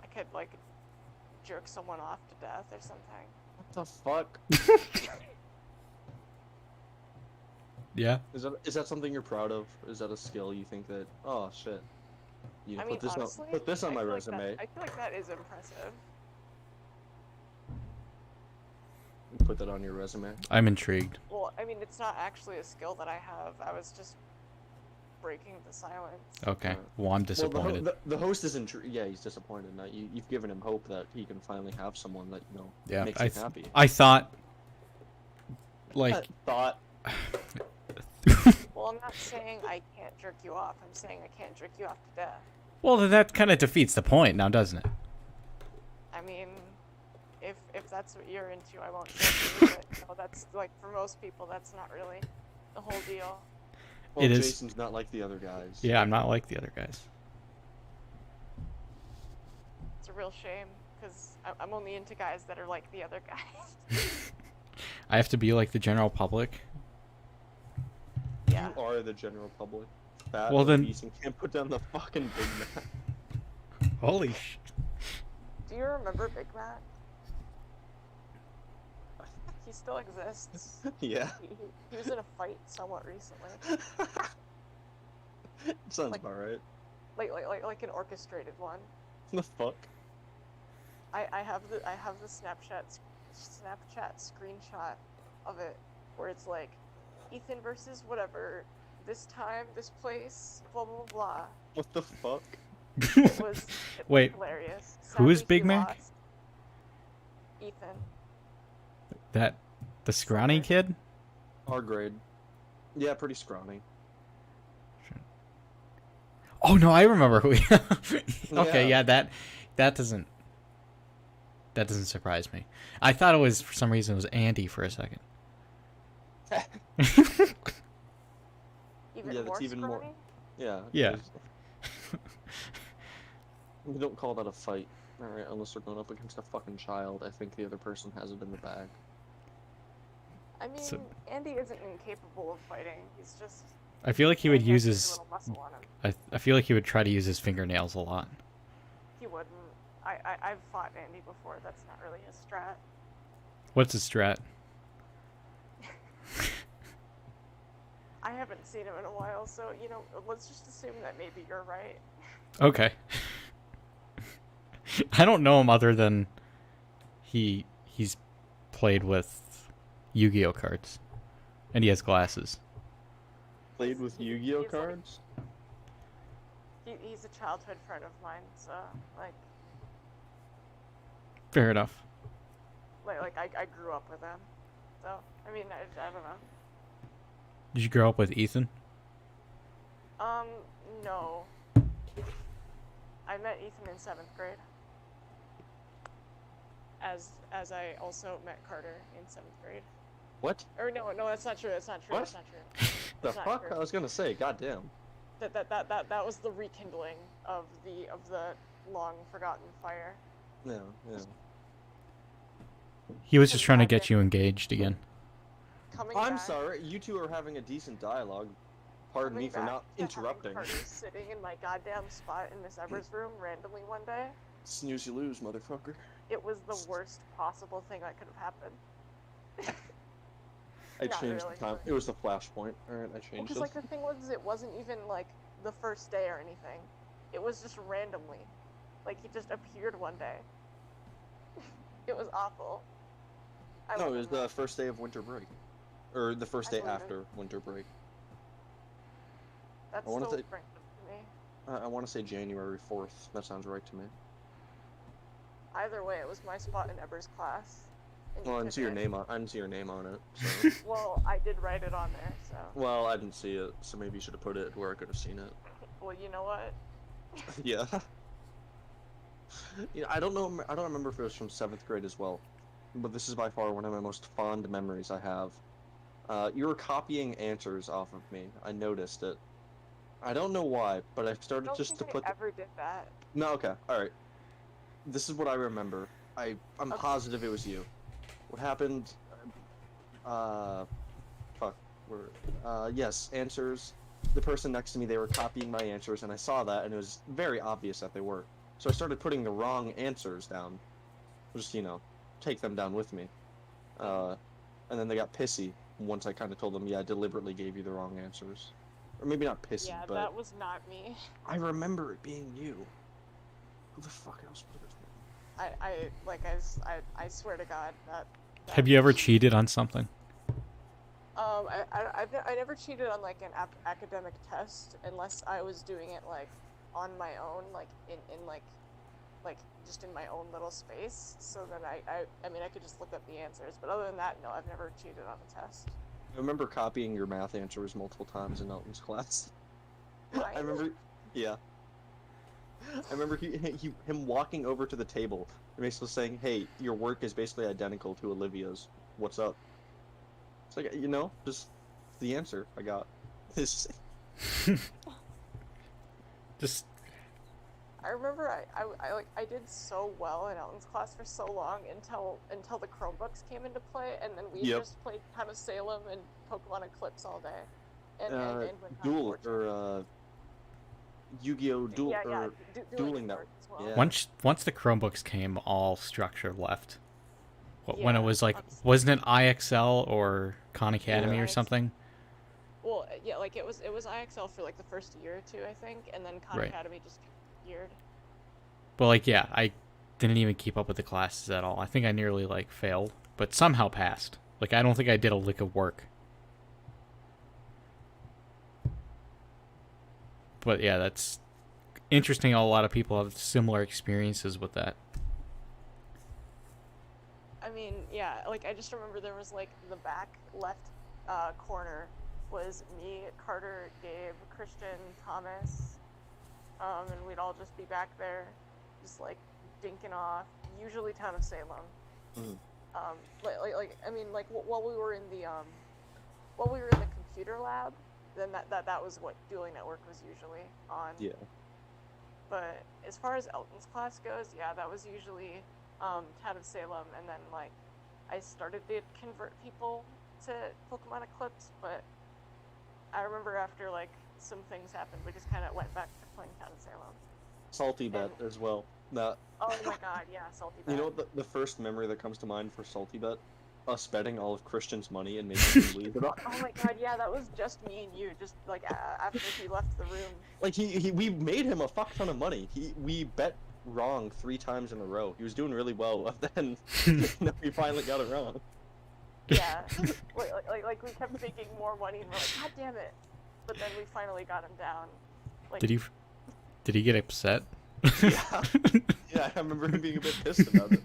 I could like jerk someone off to death or something. What the fuck? Yeah. Is that something you're proud of? Is that a skill you think that? Oh shit. You I mean, honestly, put this on I my feel like resume. I feel like that is impressive. Put that on your resume. I'm intrigued. Well, I mean, it's not actually a skill that I have. I was just breaking the silence. Okay. Well, I'm disappointed. Well, the host is yeah, he's disappointed. Now you've given him hope that he can finally have someone that Yeah, makes him happy. I thought, like, thought. Well, I'm not saying I can't jerk you off. I'm saying I can't jerk you off to death. well, then that kind of defeats the point, now, doesn't it? I mean, if that's what you're into, I won't judge you. But that's like for most people, that's not really the whole deal. Well, It is. Jason's not like the other guys. Yeah, I'm not like the other guys. It's a real shame because I'm only into guys that are like the other guys. I have to be like the general public. Yeah. You are the general public. Fat, Well, then- obese, and can't put down the fucking Big Mac. Holy sh! Do you remember Big Mac? He still exists. Yeah. He was in a fight somewhat recently, Sounds Like- about right. like an orchestrated one. The fuck? I have the Snapchat screenshot of it where it's like Ethan versus whatever, this time, this place, blah blah blah. What the fuck? It was Wait, hilarious. who is Sadly, Big he Mac? lost. Ethan. The scrawny kid? Our grade. Yeah, pretty scrawny. Oh no, I remember who he. Okay, Yeah. yeah, that doesn't surprise me. I thought it was, for some reason, it was Andy for a second. Even Yeah, more that's even more- scrawny? Yeah. Yeah. there's- We don't call that a fight, alright? Unless they're going up against a fucking child. I think the other person has it in the bag. I mean, So- Andy isn't incapable of fighting. He's just. I feel like he would has use a his. little muscle on him. I feel like he would try to use his fingernails a lot. He wouldn't. I've fought Andy before. That's not really his strat. What's his strat? I haven't seen him in a while, so let's just assume that maybe you're right. Okay. I don't know him other than he's played with Yu-Gi-Oh cards, and he has glasses. Played with Yu-Gi-Oh He's like- cards? He's a childhood friend of mine, so like Fair enough. I grew up with him. So I mean I don't know. Did you grow up with Ethan? No. I met Ethan in 7th grade. As I also met Carter in 7th grade. What? Or no, that's not true. That's not true. What? That's not true. The That's not fuck? true. I was gonna say, goddamn. That was the rekindling of the long forgotten fire. Yeah, yeah. He was just trying to get you engaged again. Coming I'm back, sorry, you two are having a decent dialogue. Pardon me coming for back not to having interrupting. Carter sitting in my goddamn spot in Miss Ever's room randomly one day. Snooze you lose, motherfucker. It was the worst possible thing that could have happened. I Not changed really, the time. but- It was the flashpoint. Alright, I changed Because it. like the thing was, it wasn't even like the first day or anything. It was just randomly. Like he just appeared one day. It was awful. I No, love it was him, though. the first day of winter break. Or the first I day believe it. after winter break. That's I wanna so say- random to me. I want to say January 4th. That sounds right to me. Either way, it was my spot in Eber's class. And Well, I you didn't see took your it. name on. I didn't see your name on it. So. Well, I did write it on there, so. Well, I didn't see it, so maybe you should have put it where I could have seen it. Well, you know what? Yeah. Yeah, I don't know. I don't remember if it was from 7th grade as well, but this is by far one of my most fond memories I have. You were copying answers off of me. I noticed it. I don't know why, but I I started don't just to think put. I ever did that. No, okay, all right. This is what I remember. I'm Okay. positive it was you. What happened? Fuck. Yes, answers. The person next to me, they were copying my answers, and I saw that, and it was very obvious that they were. So I started putting the wrong answers down. Just, take them down with me. And then they got pissy once I kind of told them, yeah, I deliberately gave you the wrong answers. Or maybe not pissy, Yeah, but that was not me. I remember it being you. Who the fuck else would it I swear to God that. Have you ever cheated on something? I never cheated on like an academic test unless I was doing it like on my own, like in just in my own little space. So then I mean I could just look up the answers, but other than that, no, I've never cheated on a test. I remember copying your math answers multiple times in Elton's class. Right. I remember, yeah. I remember him walking over to the table and basically saying, "Hey, your work is basically identical to Olivia's. What's up?" It's like, just the answer I got. This. Just I remember I did so well in Elton's class for so long until the Chromebooks came into play, and then we Yep. just played Town of Salem and Pokemon Eclipse all day. And went on Duel Fortune. or Yu-Gi-Oh! Duel yeah, or Dueling Network Network. as well. Yeah. once the Chromebooks came, all structure left. When it Yeah, was like, I'm s- wasn't it IXL or Khan Academy Yeah. or something? Well, yeah, like it was IXL for like the first year or two, I think, and then Khan Right. Academy just geared. But like, yeah, I didn't even keep up with the classes at all. I think I nearly like failed, but somehow passed. Like, I don't think I did a lick of work. But yeah, that's interesting. A lot of people have similar experiences with that. I mean, yeah, like I just remember there was like the back left corner was me, Carter, Gabe, Christian, Thomas, and we'd all just be back there, just like dinking off. Usually Town of Salem. Mhm. I mean, like while we were in the computer lab, then that was what Dueling Network was usually on. Yeah. But as far as Elton's class goes, yeah, that was usually Town of Salem, and then like I started to convert people to Pokemon Eclipse, but I remember after like some things happened, we just kind of went back to playing Town of Salem. Salty Bet as well. That. Oh my God, yeah, Salty Bet. You know what the first memory that comes to mind for Salty Bet? Us betting all of Christian's money and making him lose it all. Oh my God, yeah, that was just me and you, just like after he left the room. Like we made him a fuck ton of money. We bet wrong 3 times in a row. He was doing really well, then we finally got it wrong. Yeah, like we kept making more money, and we're like, God damn it! But then we finally got him down. Like, Did he get upset? Yeah. Yeah, I remember him being a bit pissed about it.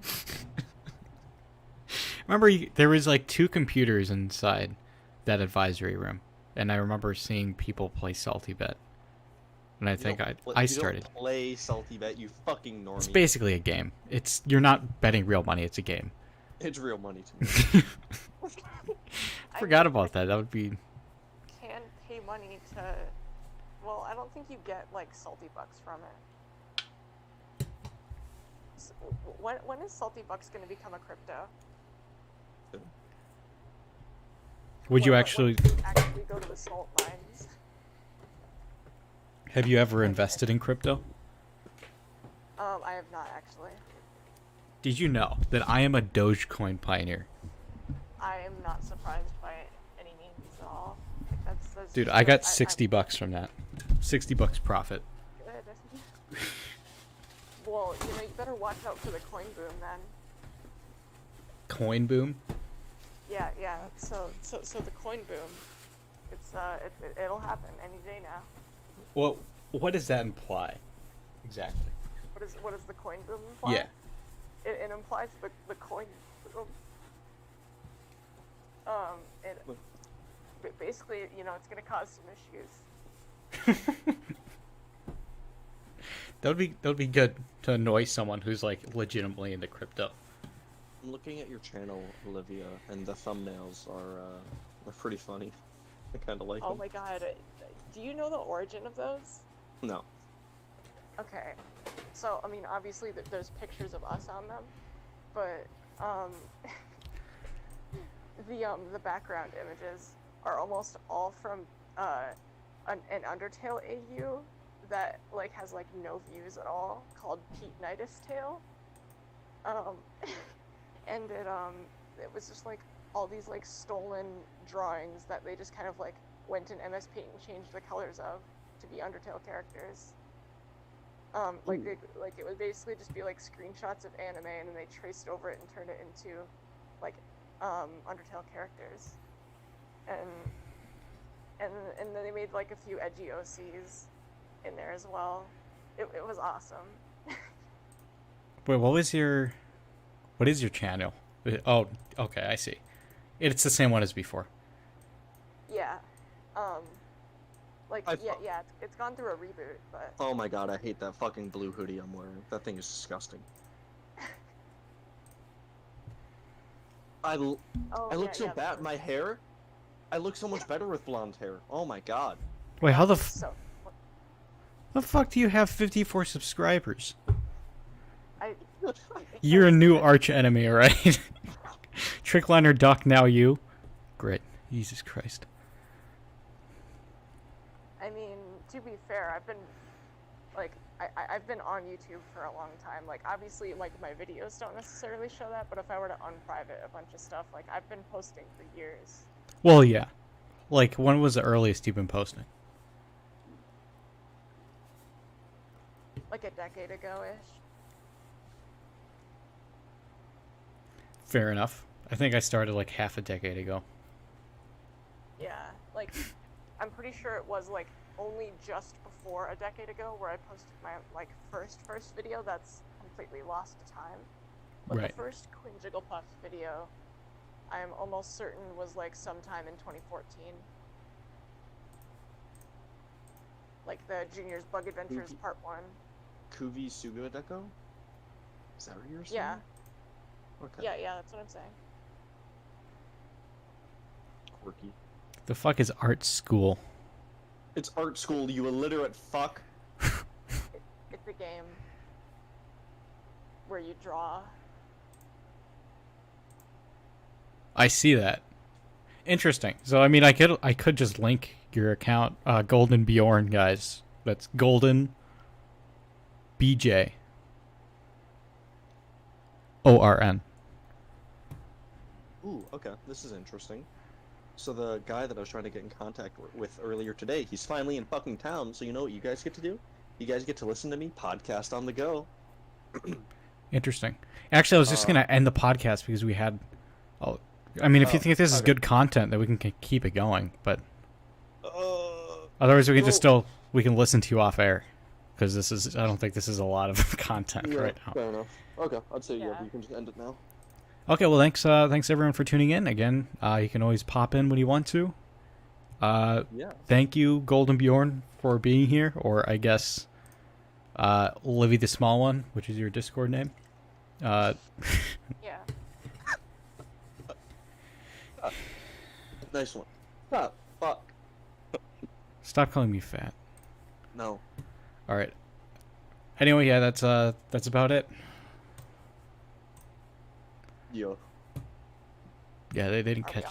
Remember, there was like 2 computers inside that advisory room, and I remember seeing people play Salty Bet. And I think I started. You don't play Salty Bet, you fucking normie. It's basically a game. You're not betting real money. It's a game. It's real money to me. I Forgot mean, about that. That would be. can pay money to. Well, I don't think you get like salty bucks from it. When is salty bucks going to become a crypto? Would you When actually? do you actually go to the salt mines? Have you ever invested in crypto? I have not actually. Did you know that I am a Dogecoin pioneer? I am not surprised by any means at all. That's Dude, just I got like, 60 bucks from that. 60 bucks profit. I'm good. Well, you better watch out for the coin boom then. Coin boom? Yeah. So the coin boom, it'll happen any day now. Well, what does that imply? Exactly. What is the coin boom imply? Yeah. it implies the coin boom. And basically, you know, it's gonna cause some issues. That would be good to annoy someone who's like legitimately into crypto. I'm looking at your channel, Olivia, and the thumbnails are pretty funny. I kind of like Oh them. my god, do you know the origin of those? No. Okay, so I mean, obviously there's pictures of us on them, but the background images are almost all from an Undertale AU that like has like no views at all, called Pete Nitus Tale. And it was just like all these like stolen drawings that they just kind of like went in MS Paint and changed the colors of to be Undertale characters. Like it would basically just be like screenshots of anime, and then they traced over it and turned it into like Undertale characters, and then they made like a few edgy OCs in there as well. It was awesome. Wait, what is your channel? Oh, okay, I see. It's the same one as before. Yeah. It's gone through a reboot, but Oh my god, I hate that fucking blue hoodie I'm wearing. That thing is disgusting. I look so bad. My hair, I look so much better with blonde hair. Oh my god. Wait, how the So fuck do you have 54 subscribers? I You're a new arch enemy, right? Trickliner Duck, now you. Great. Jesus Christ. I mean, to be fair, I've been on YouTube for a long time. Like, obviously, like, my videos don't necessarily show that, but if I were to unprivate a bunch of stuff, like, I've been posting for years. Well, yeah. Like, when was the earliest you've been posting? Like a decade ago-ish. Fair enough. I think I started like half a decade ago. Yeah, like, I'm pretty sure it was, like, only just before a decade ago where I posted my, like, first video that's completely lost to time. But Right. the first Queen Jigglepuff video, I'm almost certain was, like, sometime in 2014. Like, the Junior's Bug Adventures Part 1. Kuvi Sugadeko? Is that what you're saying? Yeah. Okay. Yeah, that's what I'm saying. Quirky. The fuck is art school? It's art school, you illiterate fuck. It's a game where you draw. I see that. Interesting. So I mean, I could just link your account, Golden Bjorn, guys. That's Golden BJ ORN. Ooh, okay, this is interesting. So the guy that I was trying to get in contact with earlier today, he's finally in fucking town, so you know what you guys get to do? You guys get to listen to me podcast on the go. Interesting. Actually, I was just gonna end the podcast because we had. Oh, I mean, if you think this is okay. good content, then we can keep it going. But otherwise, we can we can listen to you off air because this is. I don't think this is a lot of content right now. Fair enough. Okay, I'd say Yeah. you can just end it now. Okay, well, thanks everyone for tuning in. Again, you can always pop in when you want to. Yeah. Thank you, Golden Bjorn, for being here, or I guess Livy the Small One, which is your Discord name. Yeah. Nice one. Stop. Fuck. Stop calling me fat. No. All right. Anyway, yeah, that's about it. Yo. Yeah, they didn't Okay. catch